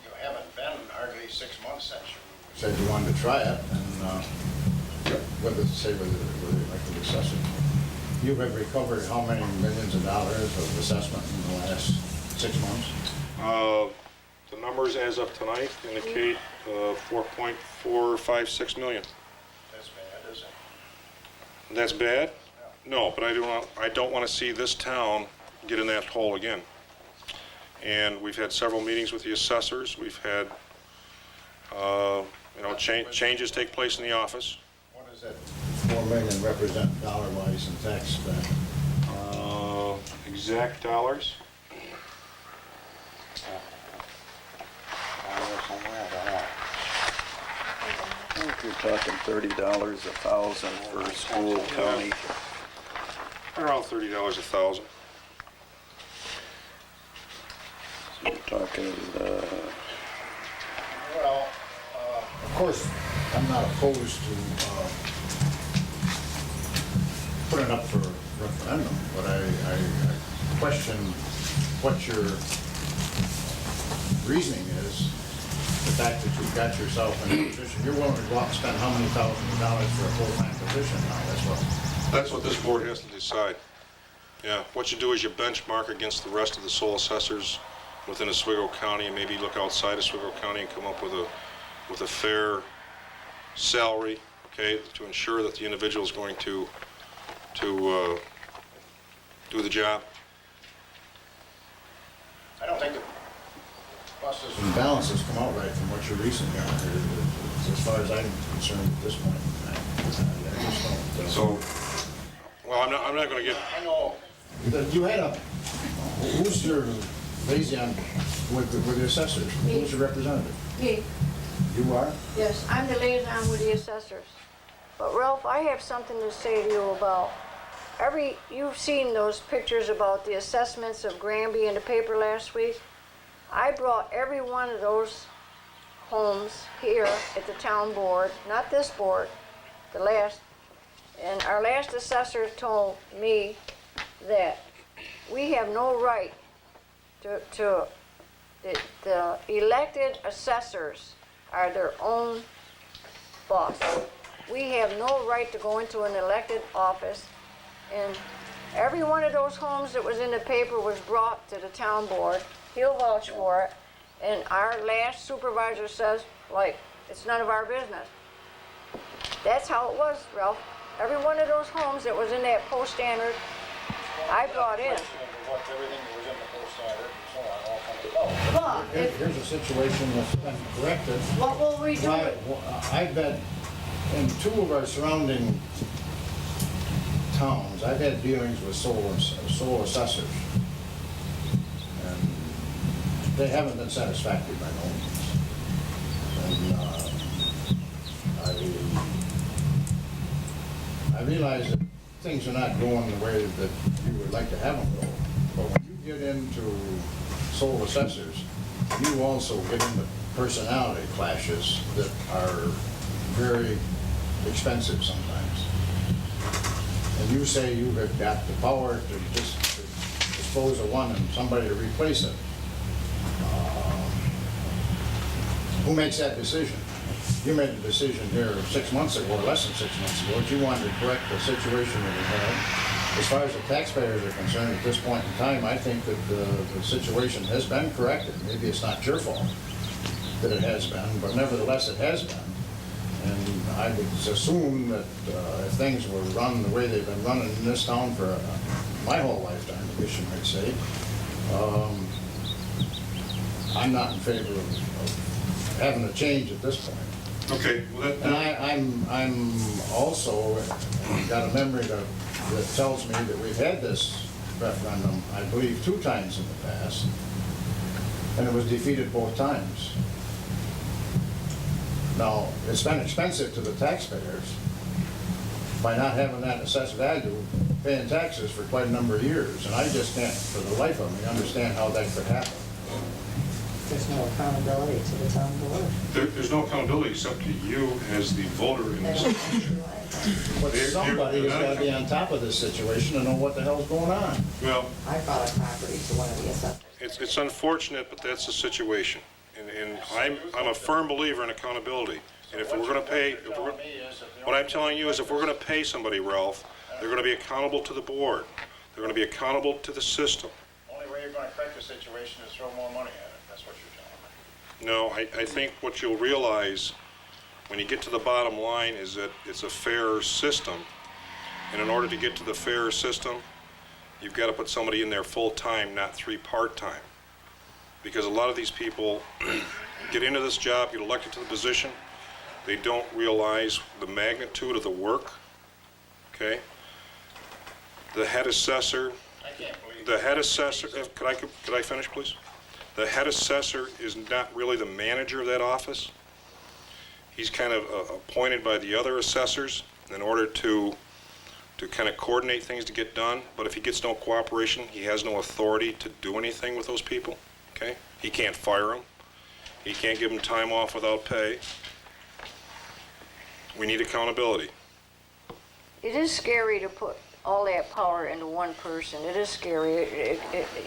Speaker 1: You haven't been hardly 6 months since you said you wanted to try it, and what does it say with the elected assessor? You have recovered how many millions of dollars of assessment in the last 6 months?
Speaker 2: The numbers as of tonight indicate 4.456 million.
Speaker 1: That's bad, isn't it?
Speaker 2: That's bad? No, but I don't want to see this town get in that hole again. And we've had several meetings with the assessors. We've had, changes take place in the office.
Speaker 1: What does that 4 million represent dollar-wise in tax back?
Speaker 2: Exact dollars?
Speaker 3: Somewhere, I don't know.
Speaker 6: I think you're talking $30 1,000 for school, county.
Speaker 2: Around $30 1,000.
Speaker 6: You're talking,
Speaker 1: Well, of course, I'm not opposed to putting it up for referendum, but I question what your reasoning is. The fact that you've got yourself in a position, you're willing to go out and spend how many thousands of dollars for a full-time position now,
Speaker 2: That's what this board has to decide. Yeah, what you do is you benchmark against the rest of the sole assessors within Oswego County, and maybe look outside Oswego County and come up with a fair salary, okay, to ensure that the individual is going to do the job.
Speaker 1: I don't think the pluses and balances come out right from what your reasoning are, as far as I'm concerned at this point. I just don't.
Speaker 2: So, well, I'm not going to get.
Speaker 1: I know. You had who's your liaison with the assessors? Who's your representative?
Speaker 7: Me,
Speaker 1: You are?
Speaker 7: yes, I'm the liaison with the assessors. But Ralph, I have something to say to you about you've seen those pictures about the assessments of Granby in the paper last week. I brought every one of those homes here at the town board, not this board, the last, and our last assessor told me that we have no right to the elected assessors are their own boss. We have no right to go into an elected office, and every one of those homes that was in the paper was brought to the town board. He'll vouch for it, and our last supervisor says, like, it's none of our business. That's how it was, Ralph. Every one of those homes that was in that post standard, I brought in.
Speaker 1: What everything that was in the post standard and so on all comes about.
Speaker 7: But
Speaker 1: Here's a situation that's been corrected.
Speaker 7: what will we do?
Speaker 1: I bet in two of our surrounding towns, I've had dealings with sole assessors. And they haven't been satisfactory by no means. And I realize that things are not going the way that you would like to have them go. But when you get into sole assessors, you also get into personality clashes that are very expensive sometimes. And you say you have got the power to just dispose of one and somebody to replace it. Who makes that decision? You made the decision here 6 months ago, or less than 6 months ago, that you wanted to correct the situation that we had. As far as the taxpayers are concerned at this point in time, I think that the situation has been corrected. Maybe it's not your fault that it has been, but nevertheless it has been. And I would assume that if things were run the way they've been running in this town for my whole lifetime, I guess you might say, I'm not in favor of having a change at this point.
Speaker 2: Okay, well,
Speaker 1: And I'm also got a memory that tells me that we've had this referendum, I believe, 2 times in the past, and it was defeated both times. Now, it's been expensive to the taxpayers by not having that assessed value, paying taxes for quite a number of years, and I just can't, for the life of me, understand how that could happen.
Speaker 10: There's no accountability to the town board.
Speaker 2: there's no accountability except to you as the voter in
Speaker 10: They
Speaker 2: this.
Speaker 10: don't have to lie.
Speaker 1: But somebody has got to be on top of this situation to know what the hell's going on.
Speaker 2: Well,
Speaker 10: I brought a property to one of the assessors.
Speaker 2: it's unfortunate, but that's the situation. And I'm a firm believer in accountability. And if we're going to pay, what I'm telling you is if we're going to pay somebody, Ralph, they're going to be accountable to the board. They're going to be accountable to the system.
Speaker 1: Only way you're going to correct the situation is throw more money at it. That's what you're telling me.
Speaker 2: No, I think what you'll realize when you get to the bottom line is that it's a fairer system. And in order to get to the fairer system, you've got to put somebody in there full-time, not 3 part-time. Because a lot of these people get into this job, get elected to the position, they don't realize the magnitude of the work, okay? The head assessor, could I finish, please? The head assessor is not really the manager of that office. He's kind of appointed by the other assessors in order to kind of coordinate things to get done, but if he gets no cooperation, he has no authority to do anything with those people, okay? He can't fire them. He can't give them time off without pay. We need accountability.
Speaker 7: It is scary to put all that power into one person. It is scary.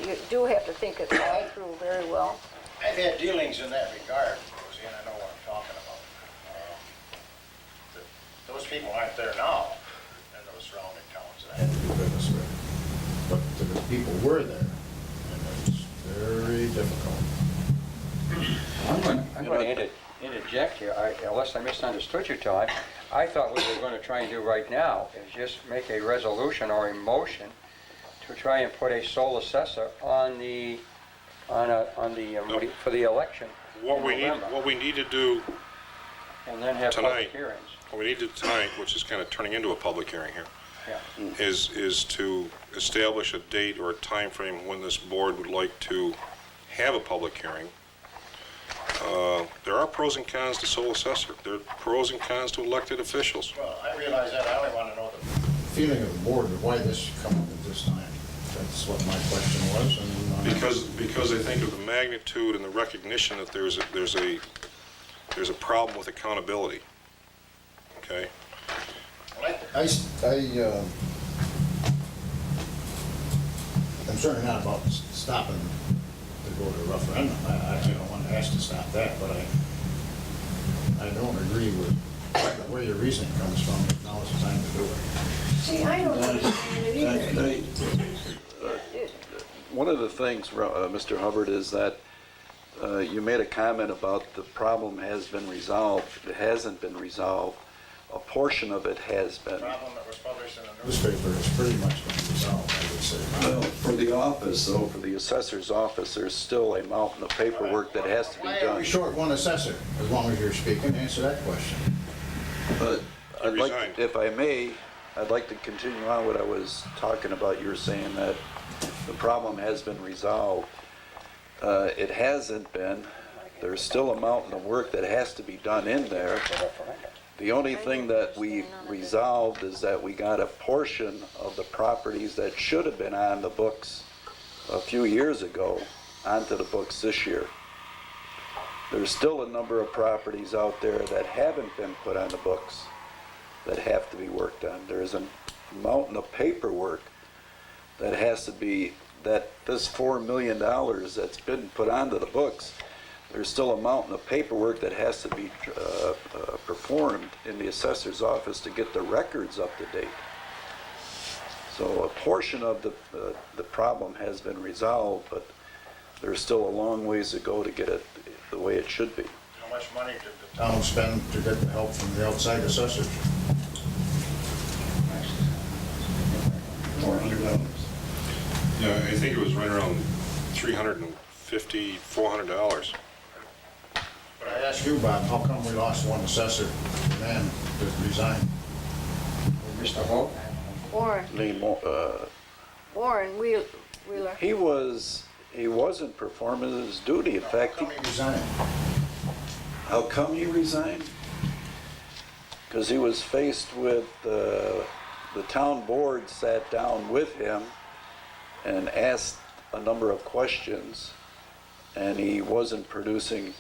Speaker 7: You do have to think it all through very well.
Speaker 1: I've had dealings in that regard, Rosie, and I know what I'm talking about. Those people aren't there now in those surrounding towns that I had to do business with. But the people were there, and it's very difficult.
Speaker 3: I'm going to interject here, unless I misunderstood you, Todd. I thought what we were going to try and do right now is just make a resolution or a motion to try and put a sole assessor on the, for the election
Speaker 2: What
Speaker 3: in
Speaker 2: we
Speaker 3: November,
Speaker 2: need to do
Speaker 3: and then have
Speaker 2: tonight,
Speaker 3: public hearings.
Speaker 2: what we need to do tonight, which is kind of turning into a public hearing here,
Speaker 3: Yeah.
Speaker 2: is to establish a date or a time frame when this board would like to have a public hearing. There are pros and cons to sole assessor. There are pros and cons to elected officials.
Speaker 1: Well, I realize that. I only want to know the feeling of the board of why this should come up at this time. That's what my question was. And
Speaker 2: Because I think of the magnitude and the recognition that there's a problem with accountability. Okay?
Speaker 1: I'm certainly not about stopping to go to a referendum. I don't want to ask to stop that, but I don't agree with where your reasoning comes from. Now is the time to do it.
Speaker 7: See, I don't understand it either.
Speaker 6: One of the things, Mr. Hubbard, is that you made a comment about the problem has been resolved. It hasn't been resolved. A portion of it has been.
Speaker 1: The problem that was published in the newspaper has pretty much been resolved, I would say.
Speaker 6: Well, for the office, though, for the assessor's office, there's still a mountain of paperwork that has to be
Speaker 1: Why are we
Speaker 6: done.
Speaker 1: short one assessor? As long as you're speaking, answer that question.
Speaker 6: But
Speaker 2: He
Speaker 6: I'd like,
Speaker 2: resigned.
Speaker 6: if I may, I'd like to continue on what I was talking about. You're saying that the problem has been resolved. It hasn't been. There's still a mountain of work that has to be done in there. The only thing that we resolved is that we got a portion of the properties that should have been on the books a few years ago onto the books this year. There's still a number of properties out there that haven't been put on the books that have to be worked on. There's a mountain of paperwork that has to be, that this $4 million that's been put onto the books, there's still a mountain of paperwork that has to be performed in the assessor's office to get the records up to date. So a portion of the problem has been resolved, but there's still a long ways to go to get it the way it should be.
Speaker 1: How much money did the town spend to get the help from the outside assessors?
Speaker 2: Yeah, I think it was right around $350, $400.
Speaker 1: But I asked you, Bob, how come we lost one assessor, man, that resigned?
Speaker 3: Mr. Hope?
Speaker 7: Warren Wheeler.
Speaker 6: He wasn't performing his duty. In fact,
Speaker 1: How come he resigned?
Speaker 6: how come he resigned? Because he was faced with, the town board sat down with him and asked a number of questions, and he wasn't producing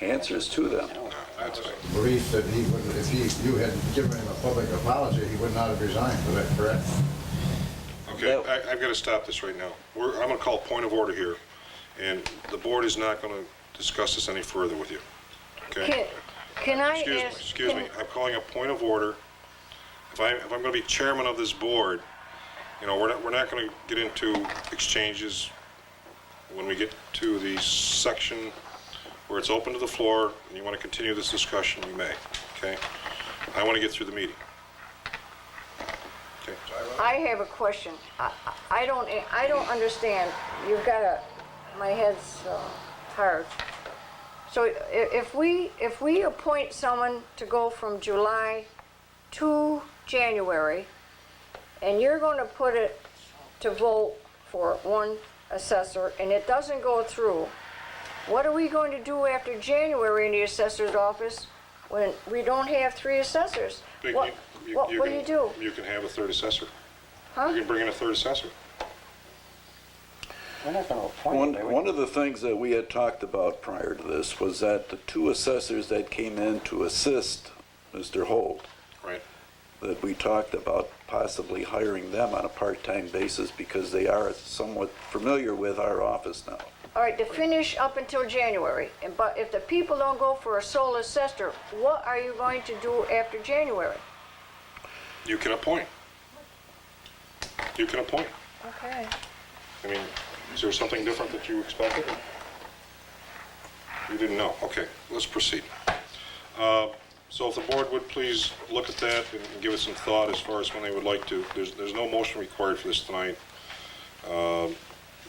Speaker 6: answers to them.
Speaker 2: That's right.
Speaker 1: Belief that he would, if you had given him a public apology, he would not have resigned, is that correct?
Speaker 2: Okay, I've got to stop this right now. I'm going to call a point of order here, and the board is not going to discuss this any further with you. Okay?
Speaker 7: Can I
Speaker 2: Excuse me,
Speaker 7: ask?
Speaker 2: excuse me. I'm calling a point of order. If I'm going to be chairman of this board, you know, we're not going to get into exchanges when we get to the section where it's open to the floor, and you want to continue this discussion, you may, okay? I want to get through the meeting. Okay.
Speaker 7: I have a question. I don't understand. You've got my head's hard. So if we appoint someone to go from July to January, and you're going to put it to vote for one assessor, and it doesn't go through, what are we going to do after January in the assessor's office when we don't have 3 assessors? What will you do?
Speaker 2: You can have a third assessor.
Speaker 7: Huh?
Speaker 2: You can bring in a third assessor.
Speaker 3: We're not going to appoint them.
Speaker 6: One of the things that we had talked about prior to this was that the 2 assessors that came in to assist Mr. Holt,
Speaker 2: Right.
Speaker 6: that we talked about possibly hiring them on a part-time basis because they are somewhat familiar with our office now.
Speaker 7: All right, to finish up until January, but if the people don't go for a sole assessor, what are you going to do after January?
Speaker 2: You can appoint. You can appoint.
Speaker 7: Okay.
Speaker 2: I mean, is there something different that you expected? You didn't know. Okay, let's proceed. So if the board would please look at that and give it some thought as far as when they would like to. There's no motion required for this tonight.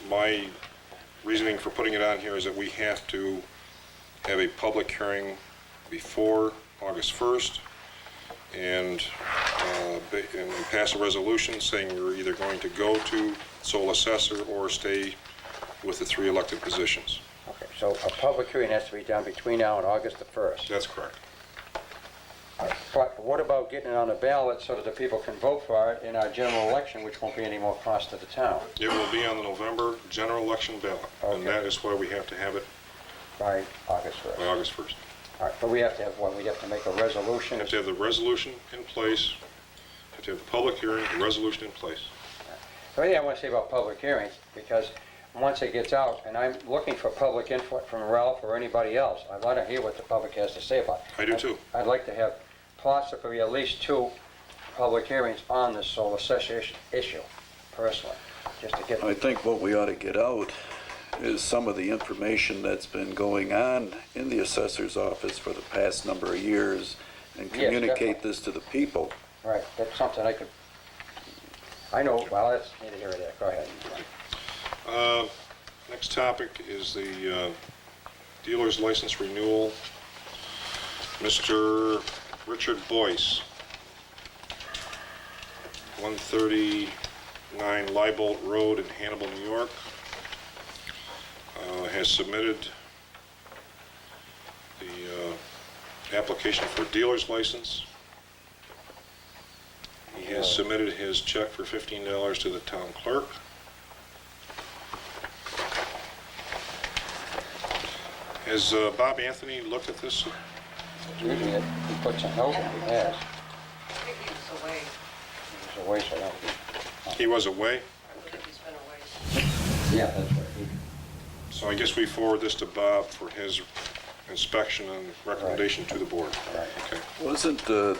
Speaker 2: My reasoning for putting it on here is that we have to have a public hearing before August 1st and pass a resolution saying we're either going to go to sole assessor or stay with the 3 elected positions.
Speaker 3: Okay, so a public hearing has to be done between now and August the 1st.
Speaker 2: That's correct.
Speaker 3: But what about getting it on the ballot so that the people can vote for it in our general election, which won't be any more cost to the town?
Speaker 2: It will be on the November general election ballot, and
Speaker 3: Okay.
Speaker 2: that is why we have to have it
Speaker 3: By August 1st.
Speaker 2: by August 1st.
Speaker 3: All right, but we have to have one, we have to make a
Speaker 2: We
Speaker 3: resolution.
Speaker 2: have to have the resolution in place, have to have the public hearing, the resolution in place.
Speaker 3: The only thing I want to say about public hearings, because once it gets out, and I'm looking for public input from Ralph or anybody else, I'd like to hear what the public has to say about it.
Speaker 2: I do too.
Speaker 3: I'd like to have possibly at least 2 public hearings on this sole assessor issue, personally, just to get...
Speaker 6: I think what we ought to get out is some of the information that's been going on in the assessor's office for the past number of years and
Speaker 3: Yes,
Speaker 6: communicate
Speaker 3: definitely.
Speaker 6: this to the people.
Speaker 3: Right, that's something I could... I know, well, that's neither here nor there. Go ahead.
Speaker 2: Next topic is the dealer's license renewal. Mr. Richard Boyce, 139 Leibolt Road in Hannibal, New York, has submitted the application for a dealer's license. He has submitted his check for $15 to the town clerk. Has Bob Anthony looked at this?
Speaker 3: Usually he puts a note in, he has.
Speaker 8: I think he was away.
Speaker 3: It's a waste of that.
Speaker 2: He was away,
Speaker 8: I believe he's been away.
Speaker 3: Yeah, that's right.
Speaker 2: so I guess we forward this to Bob for his inspection and recommendation to the board.
Speaker 3: Right.
Speaker 2: Okay.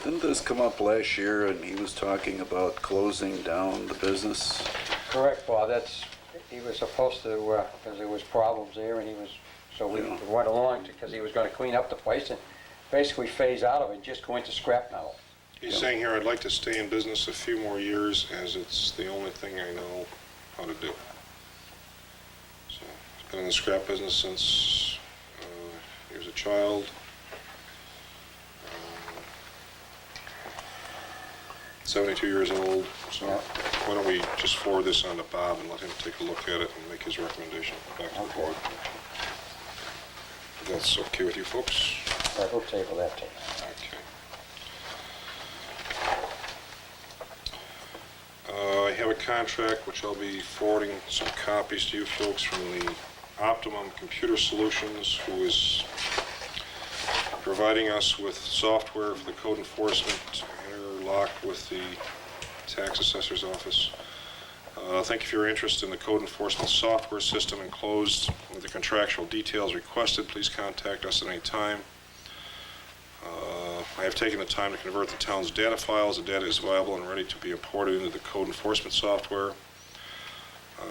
Speaker 6: Didn't this come up last year and he was talking about closing down the business?
Speaker 3: Correct, Bob, that's, he was supposed to, because there was problems there, and he was, so we
Speaker 6: Yeah.
Speaker 3: went along, because he was gonna clean up the place and basically phase out of it, just go into scrap metal.
Speaker 2: He's saying here, I'd like to stay in business a few more years as it's the only thing I know how to do. So, he's been in the scrap business since he was a child. 72 years old, so
Speaker 3: Yeah.
Speaker 2: why don't we just forward this on to Bob and let him take a look at it and make his recommendation back to the
Speaker 3: Okay.
Speaker 2: board. If that's okay with you folks?
Speaker 3: All right, we'll table that too.
Speaker 2: Okay. I have a contract which I'll be forwarding some copies to you folks from the Optimum Computer Solutions, who is providing us with software for the code enforcement to interlock with the tax assessor's office. Thank you for your interest in the code enforcement software system enclosed with the contractual details requested. Please contact us at any time. I have taken the time to convert the town's data files. The data is viable and ready to be imported into the code enforcement software.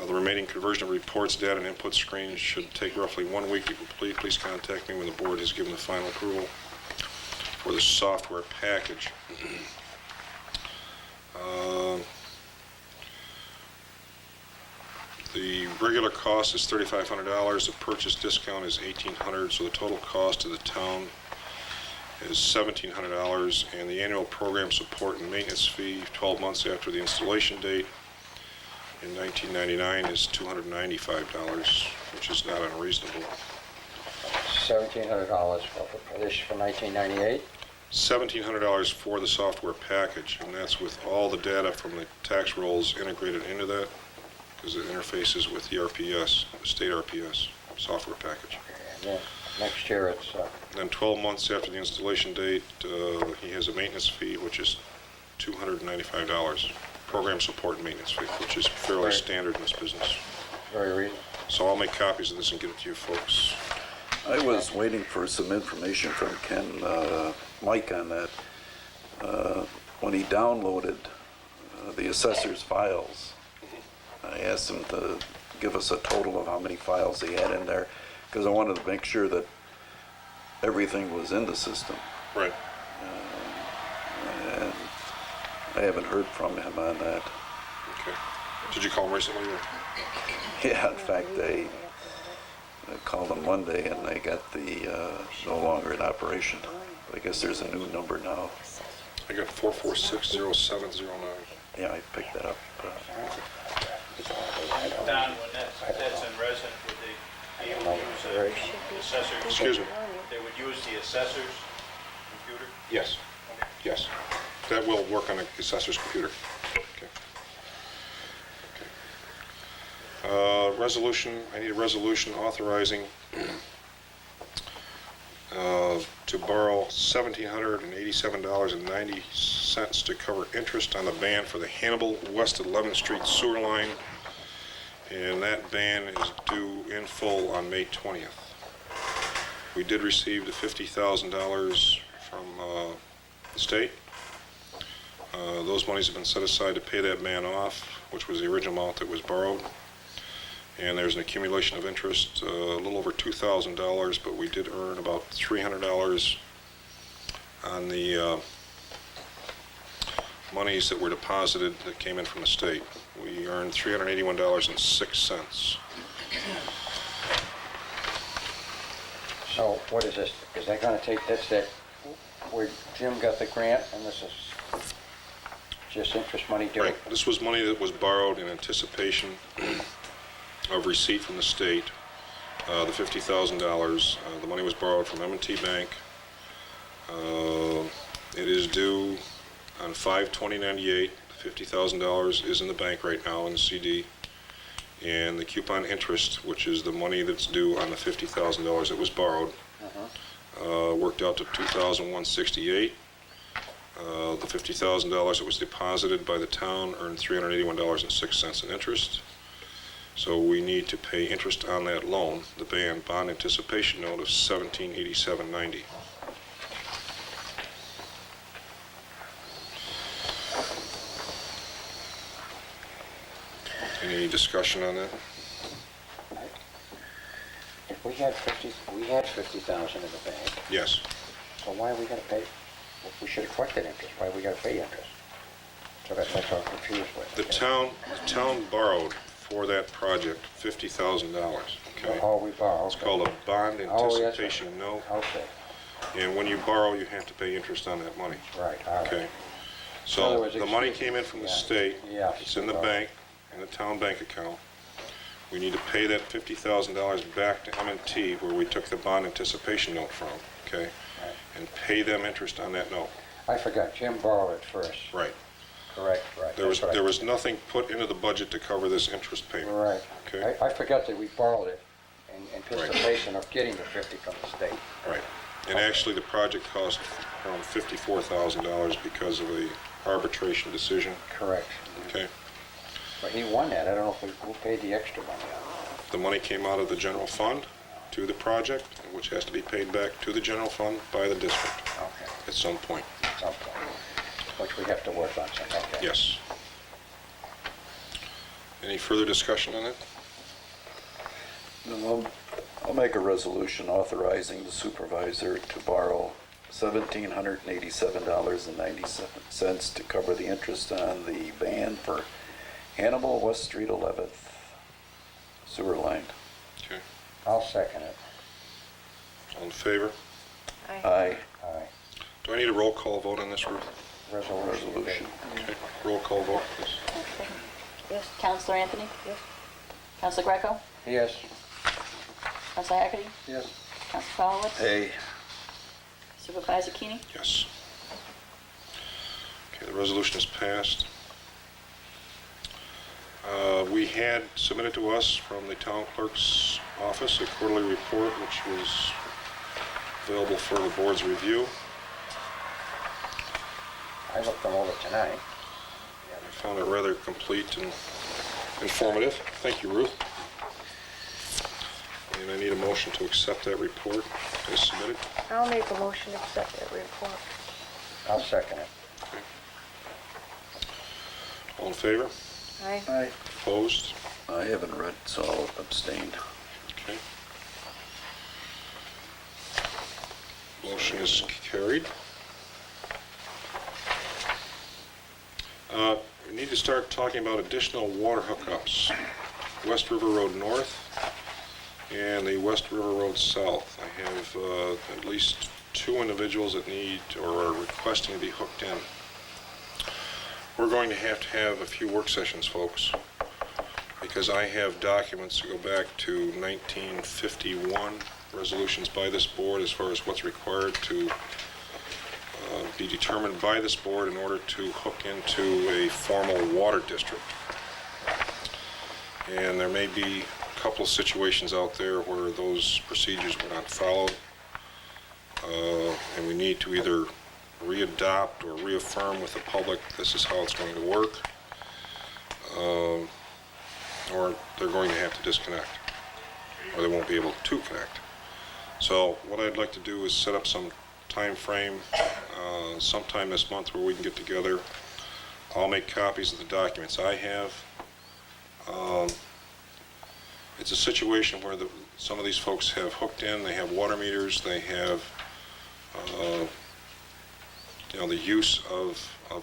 Speaker 2: The remaining conversion of reports, data, and input screens should take roughly 1 week to complete. Please contact me when the board has given the final approval for the software package. The regular cost is $3,500. The purchase discount is $1,800, so the total cost to the town is $1,700, and the annual program support and maintenance fee 12 months after the installation date in 1999 is $295, which is not unreasonable.
Speaker 3: $1,700 for this for 1998?
Speaker 2: $1,700 for the software package, and that's with all the data from the tax rolls integrated into that, because it interfaces with the RPS, the state RPS software package.
Speaker 3: And then next year it's,
Speaker 2: Then 12 months after the installation date, he has a maintenance fee, which is $295. Program support and maintenance fee, which is fairly
Speaker 3: Right.
Speaker 2: standard in this business.
Speaker 3: very reasonable.
Speaker 2: So I'll make copies of this and get it to you folks.
Speaker 6: I was waiting for some information from Mike on that. When he downloaded the assessor's files, I asked him to give us a total of how many files he had in there, because I wanted to make sure that everything was in the system.
Speaker 2: Right.
Speaker 6: And I haven't heard from him on that.
Speaker 2: Okay. Did you call him recently? Or?
Speaker 6: Yeah, in fact, I called him Monday and they got the no longer in operation. I guess there's a new number now.
Speaker 2: I got 4460709.
Speaker 6: Yeah, I picked that up.
Speaker 11: Don, when that's in resident, would they be able to use the assessor's?
Speaker 2: Excuse me.
Speaker 11: They would use the assessor's computer?
Speaker 2: Yes. Yes. That will work on the assessor's computer. Okay. Resolution, I need a resolution authorizing to borrow $1,787.90 to cover interest on the ban for the Hannibal West 11th Street sewer line, and that ban is due in full on May 20th. We did receive the $50,000 from the state. Those monies have been set aside to pay that ban off, which was the original amount that was borrowed. And there's an accumulation of interest, a little over $2,000, but we did earn about $300 on the monies that were deposited that came in from the state. We earned $381.06.
Speaker 3: So what is this? Is that going to take, that's that, where Jim got the grant and this is just interest money due?
Speaker 2: Right. This was money that was borrowed in anticipation of receipt from the state. The $50,000, the money was borrowed from M&T Bank. It is due on 5/20/98. The $50,000 is in the bank right now in the CD. And the coupon interest, which is the money that's due on the $50,000 that was borrowed, worked out to $2,168. The $50,000 that was deposited by the town earned $381.06 in interest. So we need to pay interest on that loan, the bond anticipation note of $1,787.90. Any discussion on that?
Speaker 3: If we had 50,000 in the bank,
Speaker 2: Yes.
Speaker 3: so why we got to pay? We should have collected interest. Why we got to pay interest? So that's what I'm confused with.
Speaker 2: The town borrowed for that project $50,000. Okay.
Speaker 3: Oh, we borrow.
Speaker 2: It's called a bond
Speaker 3: Oh, yes, sir.
Speaker 2: anticipation note,
Speaker 3: Okay,
Speaker 2: and when you borrow, you have to pay interest on that money.
Speaker 3: right, all right.
Speaker 2: Okay.
Speaker 3: In other
Speaker 2: So
Speaker 3: words,
Speaker 2: the money
Speaker 3: excuse-
Speaker 2: came in from the
Speaker 3: yeah,
Speaker 2: state.
Speaker 3: yeah,
Speaker 2: It's in the
Speaker 3: right.
Speaker 2: bank, in the town bank account. We need to pay that $50,000 back to M&T where we took the bond anticipation note from, okay?
Speaker 3: Right.
Speaker 2: And pay them interest on that note.
Speaker 3: I forgot, Jim borrowed it first.
Speaker 2: Right.
Speaker 3: Correct, right.
Speaker 2: There was
Speaker 3: that's right.
Speaker 2: nothing put into the budget to cover this interest payment.
Speaker 3: Right.
Speaker 2: Okay.
Speaker 3: I forgot that we borrowed it in anticipation of getting the 50 from the state.
Speaker 2: Right. And actually, the project cost around $54,000 because of a arbitration decision,
Speaker 3: Correct.
Speaker 2: okay?
Speaker 3: But he won that. I don't know if who paid the extra money on
Speaker 2: The money came out of the general fund to the project, which has to be paid back to the general fund by the district
Speaker 3: it. Okay,
Speaker 2: at some point.
Speaker 3: something, which we have to work on, so, okay.
Speaker 2: Yes. Any further discussion on it?
Speaker 6: No, I'll make a resolution authorizing the supervisor to borrow $1,787.97 to cover the interest on the ban for Hannibal West Street 11th sewer line.
Speaker 2: Okay.
Speaker 3: I'll second it.
Speaker 2: All in favor?
Speaker 6: Aye.
Speaker 3: Aye.
Speaker 2: Do I need a roll call vote on this, Ruth?
Speaker 3: Resolution.
Speaker 2: Okay. Roll call vote, please.
Speaker 5: Okay. Yes, Counselor Anthony?
Speaker 7: Yes.
Speaker 5: Counselor Greco?
Speaker 3: Yes.
Speaker 5: Counselor Hackity?
Speaker 9: Yes.
Speaker 5: Counselor Followitz?
Speaker 6: Hey,
Speaker 5: Supervisor Keeney?
Speaker 2: Yes. Okay, the resolution is passed. We had submitted to us from the town clerk's office a quarterly report which was available for the board's review.
Speaker 3: I looked them over tonight.
Speaker 2: I found it rather complete and informative. Thank you, Ruth. And I need a motion to accept that report as submitted.
Speaker 7: I'll make a motion to accept that report.
Speaker 3: I'll second it.
Speaker 2: Okay. All in favor?
Speaker 7: Aye.
Speaker 9: Aye.
Speaker 2: Opposed?
Speaker 6: I haven't read, so I'll abstain.
Speaker 2: Okay. Motion is carried. We need to start talking about additional water hookups. West River Road North and the West River Road South. I have at least 2 individuals that need or are requesting to be hooked in. We're going to have a few work sessions, folks, because I have documents that go back to 1951, resolutions by this board as far as what's required to be determined by this board in order to hook into a formal water district. And there may be a couple of situations out there where those procedures were not followed, and we need to either readopt or reaffirm with the public this is how it's going to work, or they're going to have to disconnect, or they won't be able to connect. So what I'd like to do is set up some time frame sometime this month where we can get together. I'll make copies of the documents I have. It's a situation where some of these folks have hooked in, they have water meters, they have the use of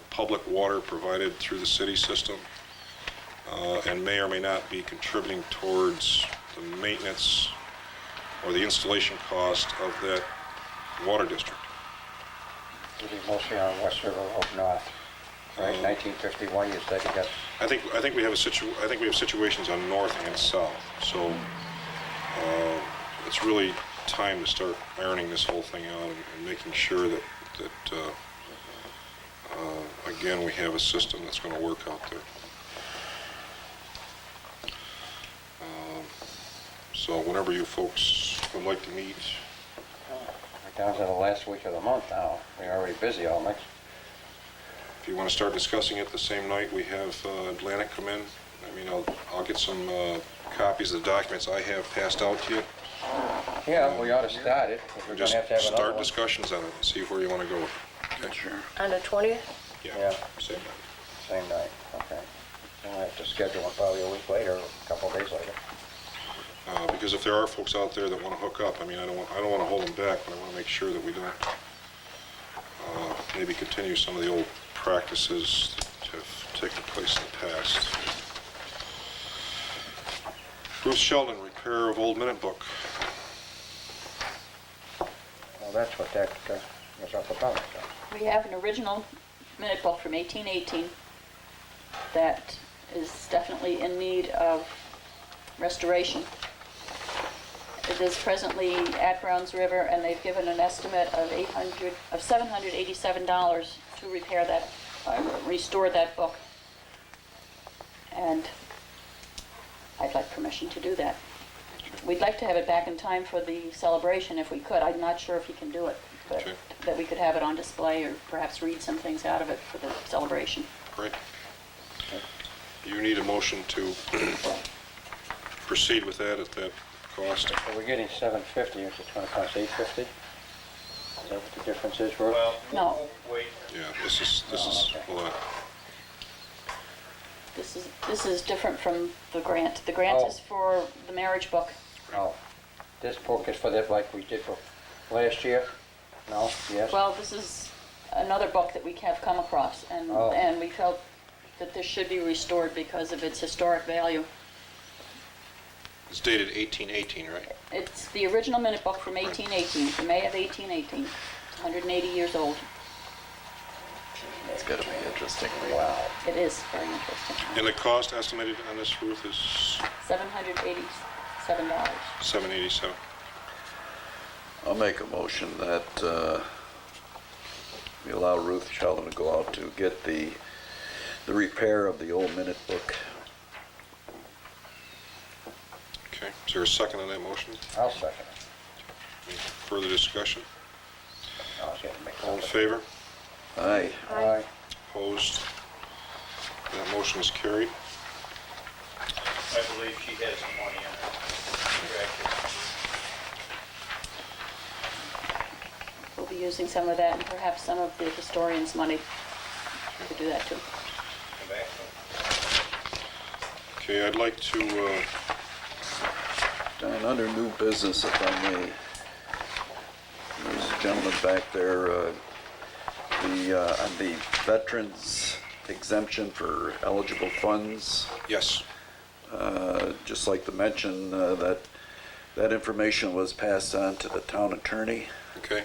Speaker 2: public water provided through the city system, and may or may not be contributing towards the maintenance or the installation cost of that water district.
Speaker 3: It'll be mostly on West River Road North, right? 1951, you said you got...
Speaker 2: I think we have situations on north and south. So it's really time to start ironing this whole thing out and making sure that again, we have a system that's going to work out there. So whenever you folks would like to meet.
Speaker 3: We're down to the last week of the month now. We're already busy all next...
Speaker 2: If you want to start discussing it the same night, we have Atlantic come in. I mean, I'll get some copies of the documents I have passed out to you.
Speaker 3: Yeah, we ought to start it, because we're going
Speaker 2: Just
Speaker 3: to have another
Speaker 2: start
Speaker 3: one.
Speaker 2: discussions on it and see where you want to go with it. Okay?
Speaker 6: Sure.
Speaker 7: On the 20th?
Speaker 3: Yeah.
Speaker 2: Same night.
Speaker 3: Same night, okay. We'll have to schedule it probably a week later, or a couple of days later.
Speaker 2: Because if there are folks out there that want to hook up, I mean, I don't want to hold them back, but I want to make sure that we don't maybe continue some of the old practices that have taken place in the past. Bruce Sheldon, repair of old minute book.
Speaker 3: Well, that's what that was up about. So.
Speaker 5: We have an original minute book from 1818 that is definitely in need of restoration. It is presently at Browns River, and they've given an estimate of $787 to repair that, restore that book. And I'd like permission to do that. We'd like to have it back in time for the celebration if we could. I'm not sure if he can do it, but
Speaker 2: Okay.
Speaker 5: that we could have it on display or perhaps read some things out of it for the celebration.
Speaker 2: Great. You need a motion to proceed with that at that cost.
Speaker 3: So we're getting $750, which is going to cost $850? Is that what the difference is, Ruth?
Speaker 11: Well,
Speaker 5: No.
Speaker 11: wait.
Speaker 2: Yeah, this is,
Speaker 3: okay.
Speaker 2: hold on.
Speaker 5: This is different from the grant. The grant
Speaker 3: Oh.
Speaker 5: is for the marriage book.
Speaker 3: Oh, this book is for that like we did for last year? No? Yes?
Speaker 5: Well, this is another book that we have come across, and,
Speaker 3: Oh.
Speaker 5: and we felt that this should be restored because of its historic value.
Speaker 2: It's dated 1818, right?
Speaker 5: It's the original minute book from 1818, from May of 1818. It's 180 years old.
Speaker 6: It's gotta be interesting.
Speaker 3: Wow.
Speaker 5: It is very interesting.
Speaker 2: And the cost estimated on this, Ruth, is
Speaker 5: $787.
Speaker 2: $787.
Speaker 6: I'll make a motion that we allow Ruth Sheldon to go out to get the repair of the old minute book.
Speaker 2: Okay, is there a second on that motion?
Speaker 3: I'll second it.
Speaker 2: Any further discussion?
Speaker 3: I was gonna make
Speaker 2: All in
Speaker 3: something.
Speaker 2: favor?
Speaker 6: Aye.
Speaker 3: Aye.
Speaker 2: Opposed? That motion is carried.
Speaker 11: I believe she has some money in her contract.
Speaker 5: We'll be using some of that and perhaps some of the historian's money to do that too.
Speaker 11: Come back to it.
Speaker 2: Okay, I'd like to,
Speaker 6: And under new business, if I may, there's a gentleman back there, on the veterans exemption for eligible funds.
Speaker 2: yes,
Speaker 6: Just like to mention that information was passed on to the town attorney,
Speaker 2: okay.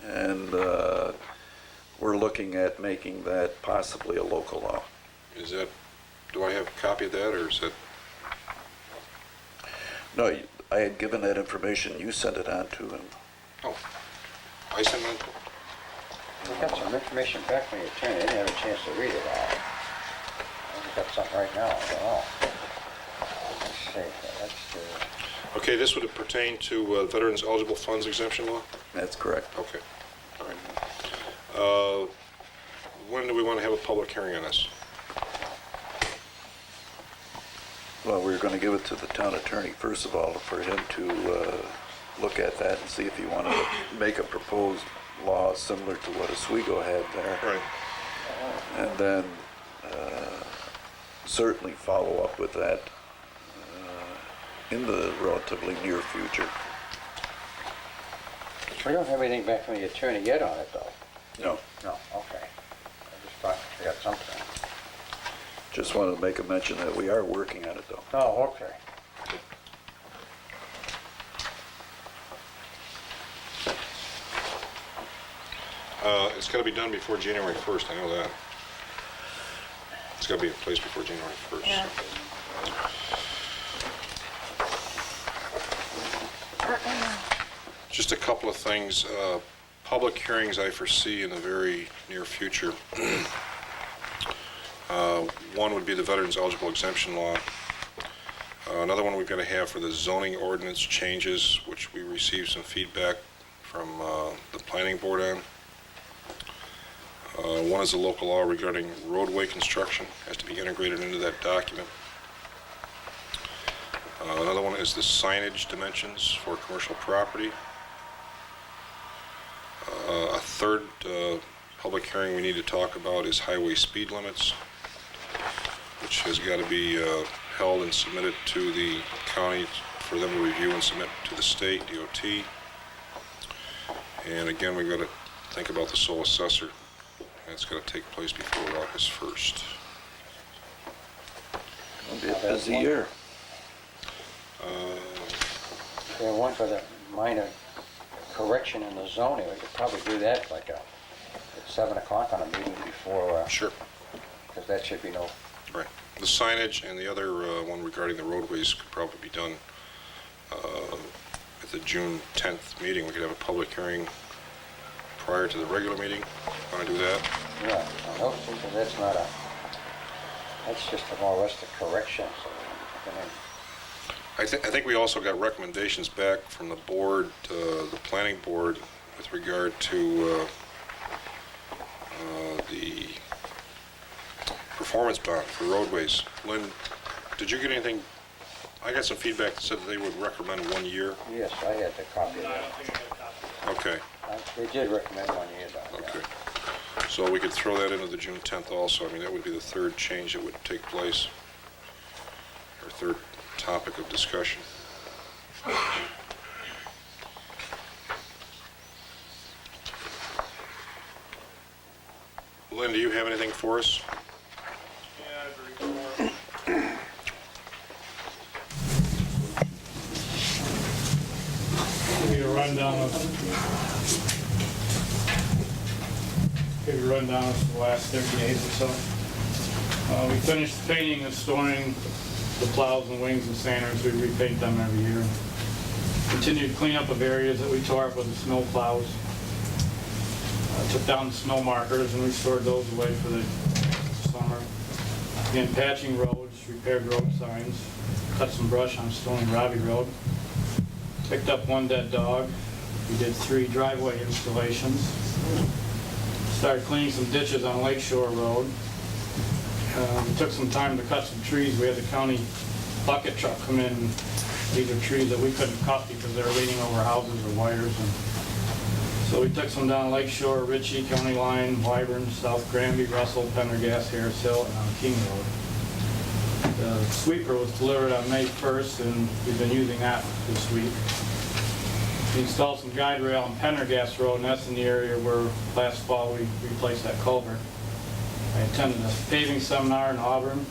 Speaker 6: and we're looking at making that possibly a local law.
Speaker 2: Is that, do I have a copy of that, or is that,
Speaker 6: No, I had given that information, you sent it on to him.
Speaker 2: oh, I sent one?
Speaker 3: We got some information back from the attorney. I didn't have a chance to read it all. I got something right now. I don't know. Let's see. That's
Speaker 2: Okay, this would pertain to Veterans Eligible Funds Exemption Law?
Speaker 6: That's correct.
Speaker 2: Okay, all right. When do we want to have a public hearing on this?
Speaker 6: Well, we're going to give it to the town attorney, first of all, for him to look at that and see if he wanted to make a proposed law similar to what Oswego had there.
Speaker 2: Right.
Speaker 6: And then certainly follow up with that in the relatively near future.
Speaker 3: We don't have anything back from the attorney yet on it, though.
Speaker 6: No,
Speaker 3: No, okay. I just thought we got something.
Speaker 6: just wanted to make a mention that we are working on it, though.
Speaker 3: Oh, okay.
Speaker 2: It's got to be done before January 1st, I know that. It's got to be in place before January 1st.
Speaker 5: Yeah.
Speaker 2: Just a couple of things. Public hearings I foresee in the very near future. One would be the Veterans Eligible Exemption Law. Another one we're going to have for the zoning ordinance changes, which we received some feedback from the planning board on. One is a local law regarding roadway construction, has to be integrated into that document. Another one is the signage dimensions for commercial property. A third public hearing we need to talk about is highway speed limits, which has got to be held and submitted to the county for them to review and submit to the state, DOT. And again, we've got to think about the sole assessor. That's got to take place before August 1st.
Speaker 6: It'll be a busy year.
Speaker 3: Yeah, one for the minor correction in the zoning. We could probably do that like at 7 o'clock on a meeting before,
Speaker 2: Sure.
Speaker 3: because that should be no,
Speaker 2: Right. The signage and the other one regarding the roadways could probably be done at the June 10th meeting. We could have a public hearing prior to the regular meeting. Want to do that?
Speaker 3: yeah, I don't think that that's not a, that's just a more or less the correction. So, I mean,
Speaker 2: I think we also got recommendations back from the board, the planning board, with regard to the performance bond for roadways. Lynn, did you get anything? I got some feedback that said that they would recommend 1 year.
Speaker 3: yes, I had the copy of
Speaker 11: No, I
Speaker 3: that.
Speaker 11: don't think I got a copy.
Speaker 2: Okay,
Speaker 3: They did recommend 1 year, though. yeah.
Speaker 2: okay. So we could throw that into the June 10th also. I mean, that would be the third change that would take place, or third topic of discussion. Lynn, do you have anything for us?
Speaker 11: Yeah, I have a report. Give you a rundown of the last 30 days or so. We finished painting and storing the plows and wings and sanders. We repaint them every year. Continued cleanup of areas that we tore up with the snow plows. Took down the snow markers and restored those away for the summer. Again, patching roads, repaired road signs, cut some brush on Stony Robbie Road. Picked up one dead dog. We did 3 driveway installations. Started cleaning some ditches on Lakeshore Road. We took some time to cut some trees. We had the county bucket truck come in. These are trees that we couldn't cut because they were leaning over houses or wires. So we took some down Lakeshore, Ritchie, County Line, Wyburn, South Granby, Russell, Pendergast, Harris Hill, and on King Road. The sweeper was delivered on May 1st, and we've been using that this week. We installed some guide rail on Pendergast Road, and that's in the area where last fall we replaced that culvert. I attended a paving seminar in Auburn.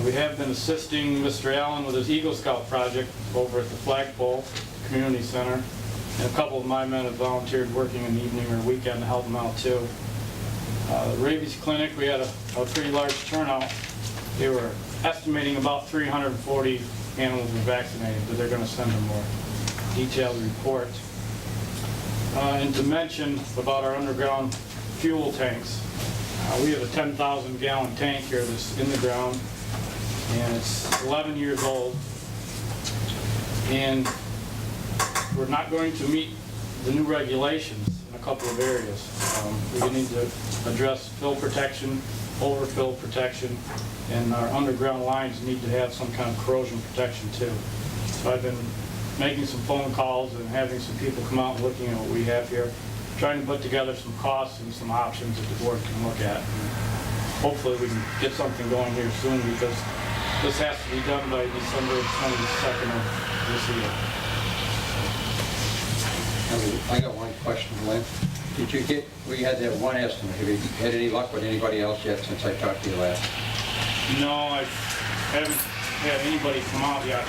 Speaker 11: We have been assisting Mr. Allen with his Eagle Scout project over at the Flagpole Community Center. And a couple of my men have volunteered working in the evening or weekend to help them out too. The rabies clinic, we had a pretty large turnout. They were estimating about 340 animals were vaccinated, but they're going to send a more detailed report. And to mention about our underground fuel tanks, we have a 10,000 gallon tank here that's in the ground, and it's 11 years old. And we're not going to meet the new regulations in a couple of areas. We need to address fill protection, overfill protection, and our underground lines need to have some kind of corrosion protection too. So I've been making some phone calls and having some people come out and looking at what we have here, trying to put together some costs and some options that the board can look at. Hopefully we can get something going here soon, because this has to be done by December 22nd of this year.
Speaker 3: I got one question, Lynn. We had that one estimate. Have you had any luck with anybody else yet since I talked to you last?
Speaker 11: No, I haven't had anybody come out yet.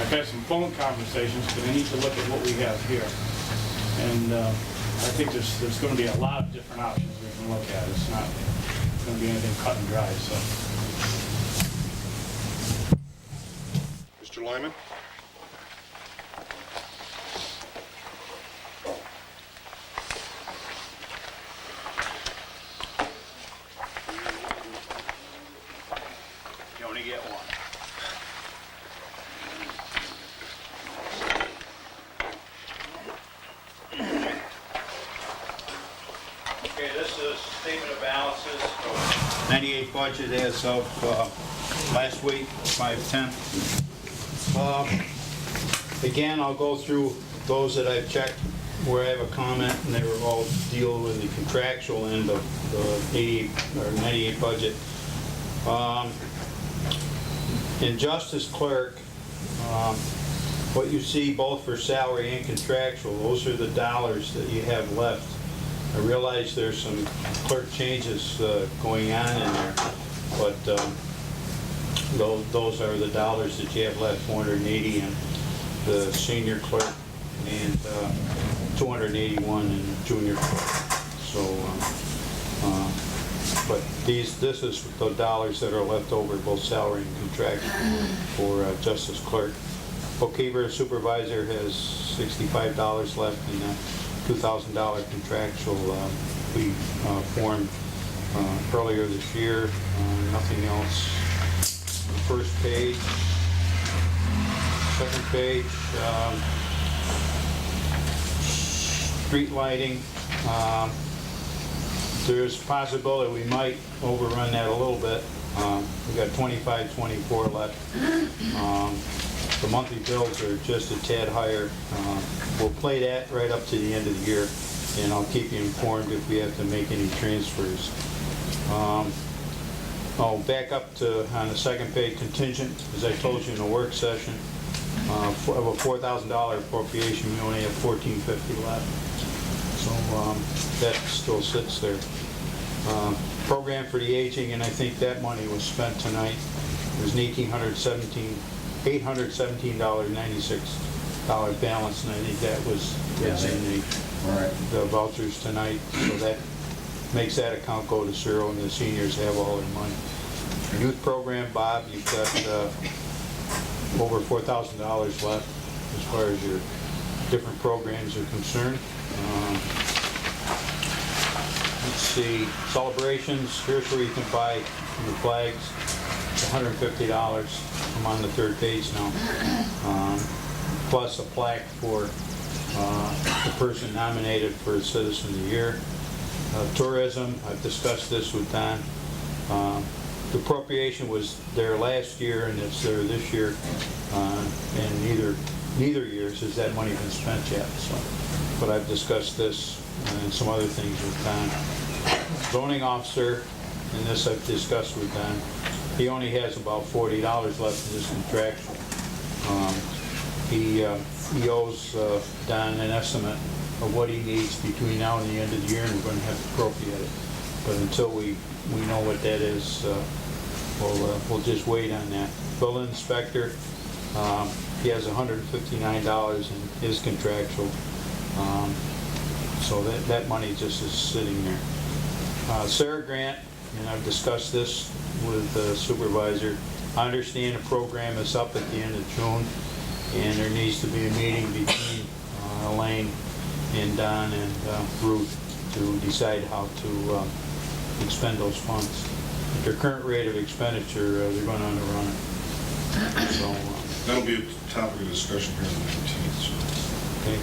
Speaker 11: I've had some phone conversations, but I need to look at what we have here. And I think there's going to be a lot of different options we can look at. It's not going to be anything cut and dry. So,
Speaker 2: Mr. Lyman?
Speaker 11: you only get one. Okay, this is statement of balances. 98 budget as of last week, 5/10. Again, I'll go through those that I've checked where I have a comment, and they were all deal with the contractual end of the 88 or 98 budget. In Justice Clerk, what you see both for salary and contractual, those are the dollars that you have left. I realize there's some clerk changes going on in there, but those are the dollars that you have left, 480 in the senior clerk and 281 in the junior clerk. So, but this is the dollars that are left over, both salary and contractual, for Justice Clerk. Bookkeeper Supervisor has $65 left in that $2,000 contractual we formed earlier this year. Nothing else. First page, second page, street lighting. There's a possibility we might overrun that a little bit. We got 25-24 left. The monthly bills are just a tad higher. We'll play that right up to the end of the year. and I'll keep you informed if we have to make any transfers. I'll back up to, on the second page, contingent, as I told you in the work session, of a $4,000 appropriation, we only have $1,450 left. So that still sits there. Program for the aging, and I think that money was spent tonight. It was an $817.96 balance, and I think that was in the vouchers tonight. So that makes that account go to zero, and the seniors have all their money. Youth program, Bob, you've got over $4,000 left as far as your different programs are concerned. Let's see, celebrations, here's where you can buy your flags, it's $150. I'm on the third page now. Plus a plaque for the person nominated for Citizen of the Year. Tourism, I've discussed this with Don. The appropriation was there last year and it's there this year, and neither years has that money been spent yet. So, but I've discussed this and some other things with Don. Zoning officer, and this I've discussed with Don. He only has about $40 left in his contractual. He owes Don an estimate of what he needs between now and the end of the year, and we're going to have to appropriate it. But until we know what that is, we'll just wait on that. Building inspector, he has $159 in his contractual, so that money just is sitting there. Sarah Grant, and I've discussed this with the supervisor. I understand the program is up at the end of June, and there needs to be a meeting between Elaine and Don and Ruth to decide how to expend those funds. At their current rate of expenditure, they're going to underrun it. So,
Speaker 2: That'll be a topic of discussion here on the 19th.
Speaker 11: okay.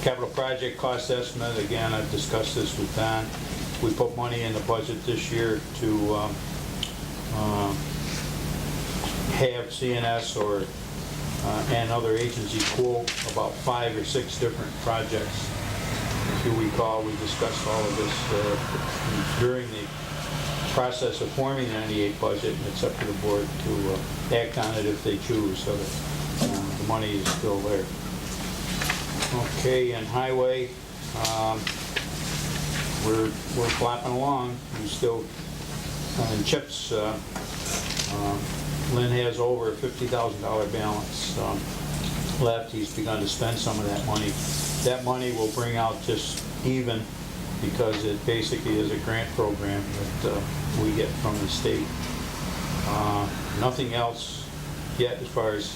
Speaker 11: Capital project cost estimate, again, I've discussed this with Don. We put money in the budget this year to have CNS or and other agencies quote about 5 or 6 different projects. If you recall, we discussed all of this during the process of forming the 98 budget, and it's up to the board to act on it if they choose, so that the money is still there. Okay, and highway, we're flopping along. We still, in CHIPS, Lynn has over a $50,000 balance left. He's begun to spend some of that money. That money will bring out just even, because it basically is a grant program that we get from the state. Nothing else yet as far as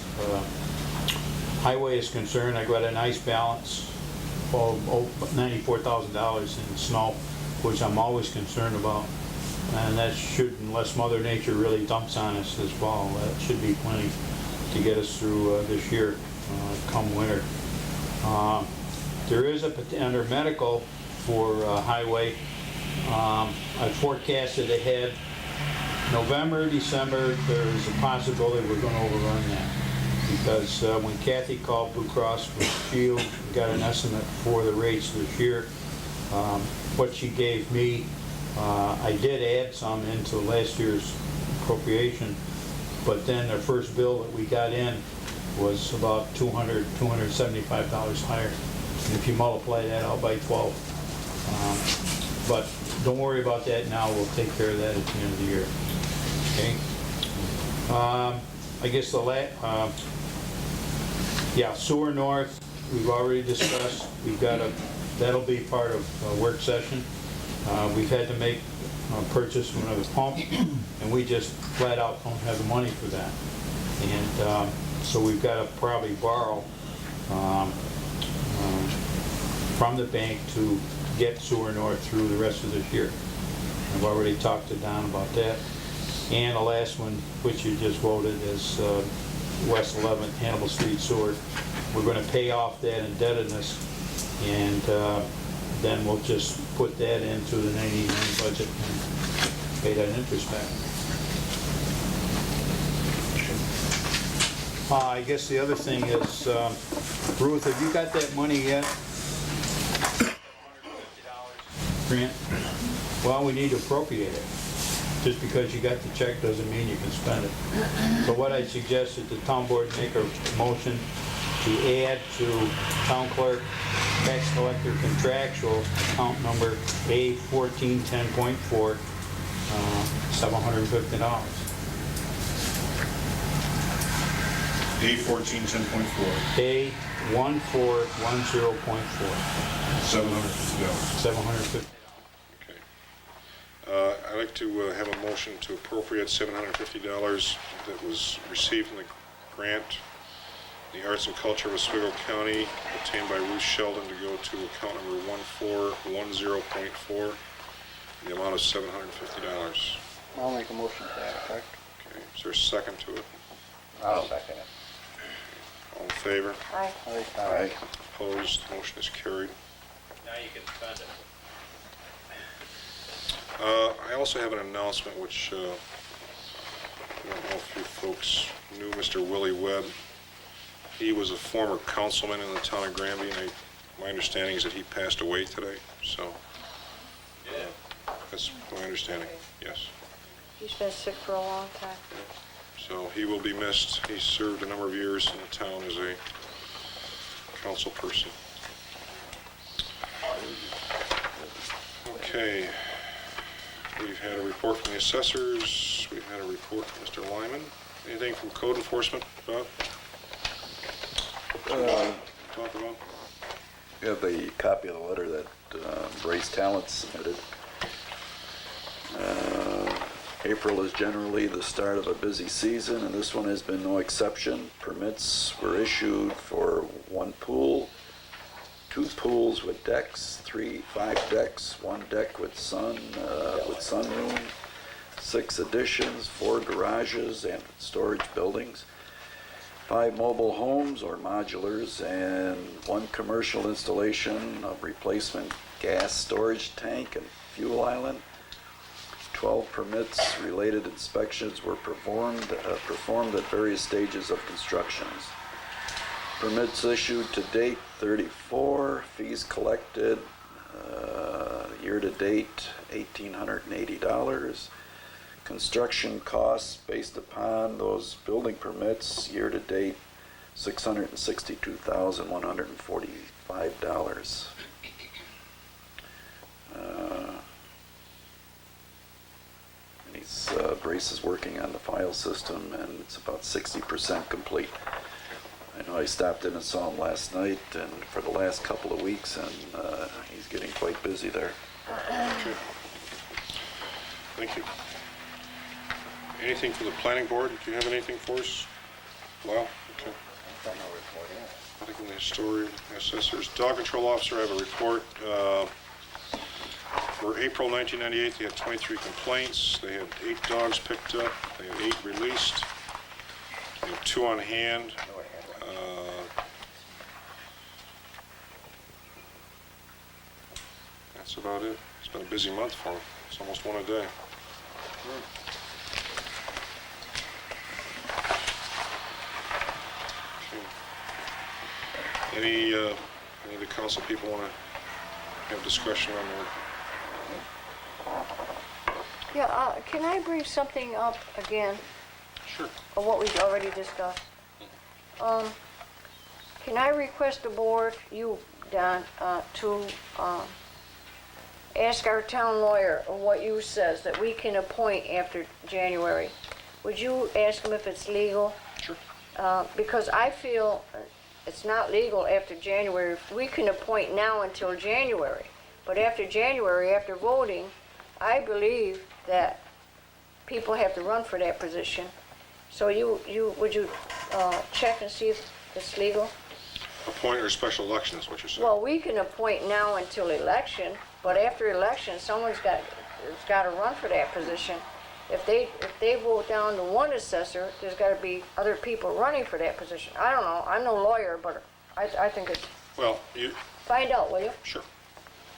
Speaker 11: highway is concerned. I got a nice balance of $94,000 in snow, which I'm always concerned about. And that should, unless Mother Nature really dumps on us this fall, that should be plenty to get us through this year, come winter. There is under medical for highway, I forecasted ahead November, December, there's a possibility we're going to overrun that. Because when Kathy called Blue Cross Blue Shield, we got an estimate for the rates this year. What she gave me, I did add some into last year's appropriation, but then the first bill that we got in was about $275 higher. And if you multiply that out by 12, but don't worry about that now. We'll take care of that at the end of the year. Okay. I guess sewer north, we've already discussed. We've got that'll be part of a work session. We've had to make a purchase of another pump, and we just flat out don't have the money for that. And so we've got to probably borrow from the bank to get sewer north through the rest of this year. I've already talked to Don about that. And the last one, which you just voted, is West 11th Hannibal Street sewer. We're going to pay off that indebtedness, and then we'll just put that into the 99 budget and pay that interest back.
Speaker 12: I guess the other thing is, Ruth, have you got that money yet? Grant? Well, we need to appropriate it. Just because you got the check doesn't mean you can spend it. So what I suggest is the town board make a motion to add to town clerk tax collector contractual account number A1410.4, $750.
Speaker 2: A1410.4,
Speaker 12: A1410.4,
Speaker 2: $750.
Speaker 12: $750.
Speaker 2: Okay. I'd like to have a motion to appropriate $750 that was received from the grant, the Arts and Culture of Oswego County, obtained by Ruth Sheldon, to go to account number 1410.4, in the amount of $750.
Speaker 9: I'll make a motion to that effect.
Speaker 2: Okay, is there a second to it?
Speaker 3: I'll second it.
Speaker 2: All in favor?
Speaker 7: Aye.
Speaker 6: Aye.
Speaker 2: Opposed? Motion is carried.
Speaker 12: Now you can spend it.
Speaker 2: I also have an announcement which I don't know if you folks knew Mr. Willie Webb. He was a former councilman in the town of Granby, and my understanding is that he passed away today, so. That's my understanding, yes.
Speaker 7: He's been sick for a long time.
Speaker 2: So he will be missed. He served a number of years in the town as a council person. Okay. We've had a report from the assessors. We've had a report from Mr. Lyman. Anything from code enforcement, Bob? Talk about?
Speaker 6: You have the copy of the letter that Brace Talent submitted. April is generally the start of a busy season, and this one has been no exception. Permits were issued for 1 pool, 2 pools with decks, 5 decks, 1 deck with sunroom, 6 additions, 4 garages and storage buildings, 5 mobile homes or modulars, and 1 commercial installation of replacement gas storage tank and fuel island. 12 permits related inspections were performed at various stages of constructions. Permits issued to date 34, fees collected year to date $1,880. Construction costs based upon those building permits year to date $662,145. Brace is working on the file system, and it's about 60% complete. I know I stopped in and saw him last night and for the last couple of weeks, and he's getting quite busy there.
Speaker 2: Thank you. Anything from the planning board? Do you have anything for us? Well, okay. Nothing from the historian, assessors. Dog control officer, I have a report. For April 1998, they had 23 complaints. They had 8 dogs picked up. They had 8 released. They have 2 on hand. That's about it. It's been a busy month for them. It's almost 1 a day. Okay. Any of the council people want to have discussion on their...
Speaker 7: Yeah, can I bring something up again?
Speaker 2: Sure.
Speaker 7: Of what we've already discussed? Can I request the board, you, Don, to ask our town lawyer what you says that we can appoint after January? Would you ask him if it's legal?
Speaker 2: Sure.
Speaker 7: Because I feel it's not legal after January. We can appoint now until January, but after January, after voting, I believe that people have to run for that position. So would you check and see if it's legal?
Speaker 2: Appoint or special election is what you're saying?
Speaker 7: Well, we can appoint now until election, but after election, someone's got to run for that position. If they vote down to 1 assessor, there's got to be other people running for that position. I don't know. I'm no lawyer, but I think it's.
Speaker 2: Well, you...
Speaker 7: Find out, will you?
Speaker 2: Sure.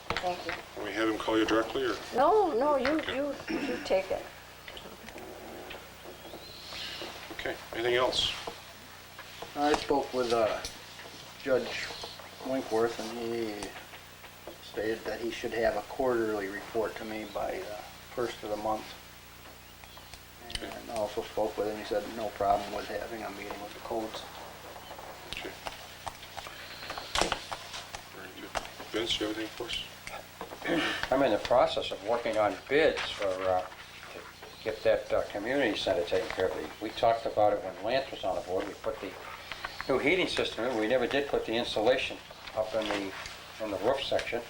Speaker 7: Thank you.
Speaker 2: Can we have him call you directly, or?
Speaker 7: No, you take it.
Speaker 2: Okay, anything else?
Speaker 9: I spoke with Judge Winkworth, and he stated that he should have a quarterly report to me by the first of the month. And I also spoke with him, he said no problem with having a meeting with the codes.
Speaker 2: Okay. Very good. Vince, you have anything for us?
Speaker 3: I'm in the process of working on bids for, to get that community center taken care of. We talked about it when Lance was on the board. We put the new heating system in. We never did put the insulation up in the roof section.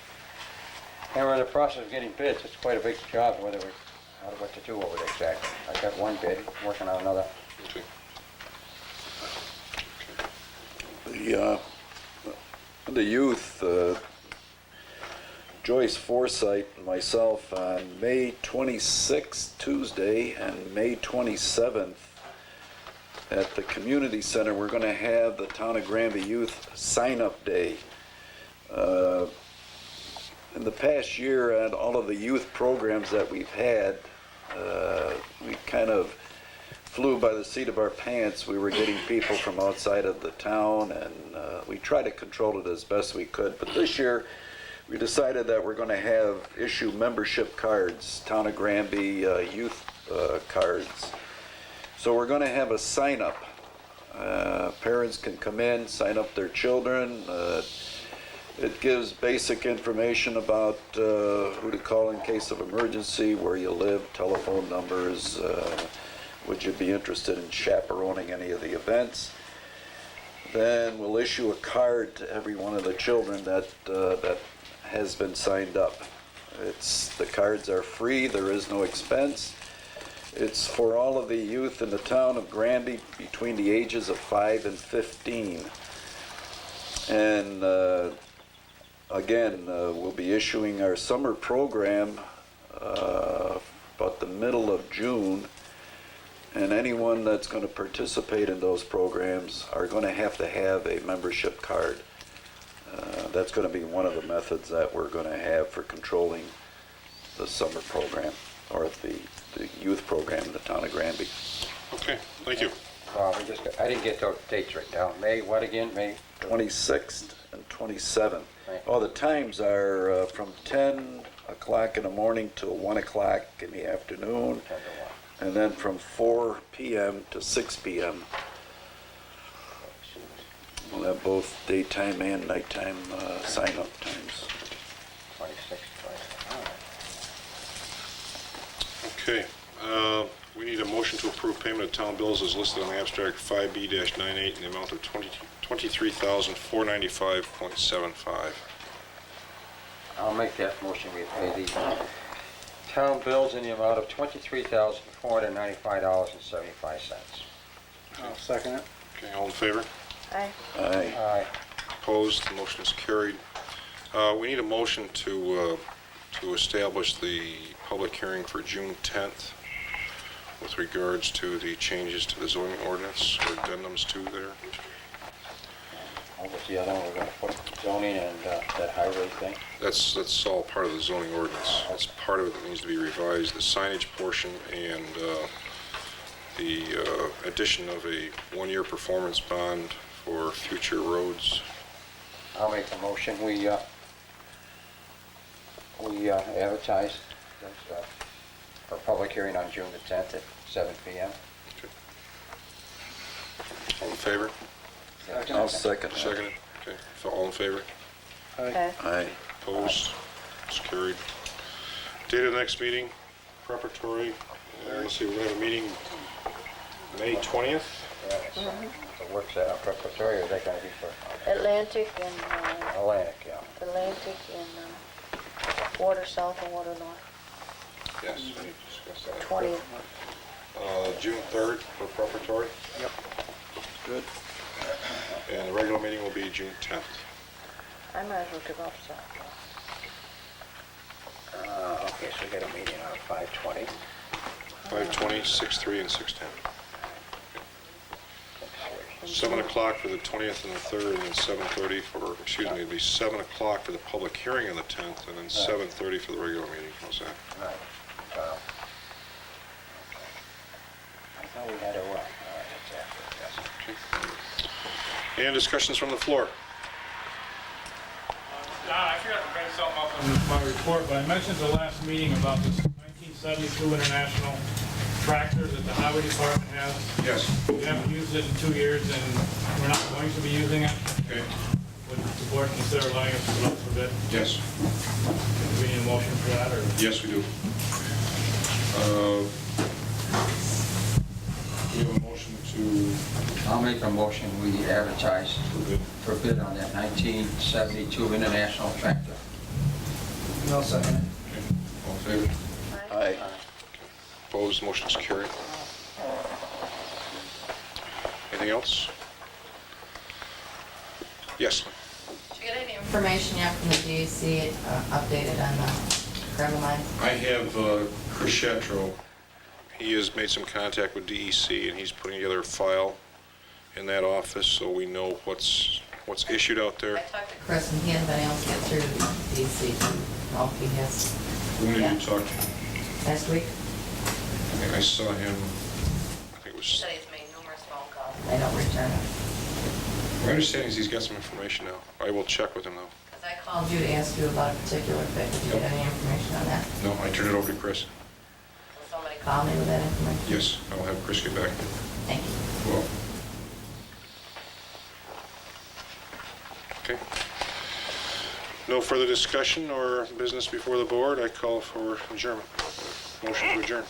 Speaker 3: And we're in the process of getting bids. It's quite a big job, what to do over it exactly. I got one bid, working on another.
Speaker 2: Okay.
Speaker 6: The youth, Joyce Forsythe and myself on May 26th, Tuesday, and May 27th at the community center, we're going to have the Town of Granby Youth Sign-Up Day. In the past year, and all of the youth programs that we've had, we kind of flew by the seat of our pants. We were getting people from outside of the town, and we tried to control it as best we could. But this year, we decided that we're going to issue membership cards, Town of Granby youth cards. So we're going to have a sign-up. Parents can come in, sign up their children. It gives basic information about who to call in case of emergency, where you live, telephone numbers. Would you be interested in chaperoning any of the events? Then we'll issue a card to every one of the children that has been signed up. The cards are free, there is no expense. It's for all of the youth in the town of Granby between the ages of 5 and 15. And again, we'll be issuing our summer program about the middle of June, and anyone that's going to participate in those programs are going to have a membership card. That's going to be one of the methods that we're going to have for controlling the summer program, or the youth program in the town of Granby.
Speaker 2: Okay, thank you.
Speaker 3: I didn't get those dates right down. May, what again? May?
Speaker 6: 26th and 27th.
Speaker 3: Right.
Speaker 6: Oh, the times are from 10 o'clock in the morning till 1 o'clock in the afternoon,
Speaker 3: 10 to 1.
Speaker 6: and then from 4 p.m. to 6 p.m. We'll have both daytime and nighttime sign-up times.
Speaker 3: 26, 27.
Speaker 2: Okay, we need a motion to approve payment of town bills as listed on the abstract 5B-98 in the amount of $23,495.75.
Speaker 3: I'll make that motion. We pay the town bills in the amount of $23,495.75.
Speaker 9: I'll second it.
Speaker 2: Okay, all in favor?
Speaker 7: Aye.
Speaker 6: Aye.
Speaker 3: Aye.
Speaker 2: Opposed? The motion is carried. We need a motion to establish the public hearing for June 10th with regards to the changes to the zoning ordinance, or addendums to there.
Speaker 3: What was the other one? We're going to put zoning and that highway thing?
Speaker 2: That's all part of the zoning ordinance. That's part of it that needs to be revised, the signage portion and the addition of a one-year performance bond for future roads.
Speaker 3: I'll make the motion. We advertise this, for public hearing on June the 10th at 7 p.m.
Speaker 2: Okay. All in favor?
Speaker 6: I'll second that.
Speaker 2: Seconded? Okay. So all in favor?
Speaker 7: Aye.
Speaker 6: Aye.
Speaker 2: Opposed? It's carried. Date of the next meeting, preparatory. Let's see, we're going to have a meeting May 20th.
Speaker 3: The work set up preparatory, or is that going to be for
Speaker 7: Atlantic and,
Speaker 3: Atlantic, yeah.
Speaker 7: Atlantic and water south and water north.
Speaker 2: Yes. We need to discuss that.
Speaker 7: 20th.
Speaker 2: June 3rd for preparatory.
Speaker 9: Yep.
Speaker 6: Good.
Speaker 2: And the regular meeting will be June 10th.
Speaker 7: I might as well give up south.
Speaker 3: Okay, so we got a meeting on 5:20.
Speaker 2: 5:20, 6:03, and 6:10. 7 o'clock for the 20th and the 3rd, and then 7:30 for, excuse me, it'd be 7 o'clock for the public hearing on the 10th, and then 7:30 for the regular meeting. How's that?
Speaker 3: All right. I thought we had a, all right, that's after, yes.
Speaker 2: Okay. And discussions from the floor.
Speaker 11: I forgot to bring something up in my report, but I mentioned at the last meeting about this 1972 International tractor that the highway department has.
Speaker 2: Yes.
Speaker 11: We haven't used it in 2 years, and we're not going to be using it.
Speaker 2: Okay.
Speaker 11: Would the board consider allowing us to put up for bid?
Speaker 2: Yes.
Speaker 11: Do we need a motion for that, or?
Speaker 2: Yes, we do. We have a motion to
Speaker 3: I'll make a motion, we advertise
Speaker 2: forbid.
Speaker 3: for bid on that 1972 International tractor.
Speaker 9: No second.
Speaker 2: Okay. All in favor?
Speaker 6: Aye.
Speaker 2: Opposed, motion is carried. Anything else? Yes.
Speaker 13: Did you get any information yet from the DEC updated on the gravel mines?
Speaker 2: I have Chris Shatro. He has made some contact with DEC, and he's putting together a file in that office, so we know what's issued out
Speaker 13: I
Speaker 2: there.
Speaker 13: talked to Chris and he hadn't been able to get through to DEC to know if he has.
Speaker 2: When did
Speaker 13: Yeah.
Speaker 2: you talk to him?
Speaker 13: Last week,
Speaker 2: I think I saw him, I think it
Speaker 13: he
Speaker 2: was,
Speaker 13: said he's made numerous phone calls. They don't return it.
Speaker 2: my understanding is he's got some information now. I will check with him though.
Speaker 13: Because I called you to ask you about a particular fit. Did you get any information on that?
Speaker 2: No, I turned it over to Chris.
Speaker 13: Will somebody call me with that information?
Speaker 2: Yes, I'll have Chris get back.
Speaker 13: Thank you.
Speaker 2: Well. Okay. No further discussion or business before the board. I call for adjournment. Motion to adjourn.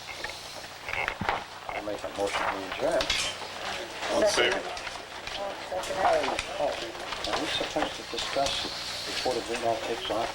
Speaker 3: I'll make a motion to adjourn.
Speaker 2: All in favor?
Speaker 3: Oh, are we supposed to discuss before the green all takes off?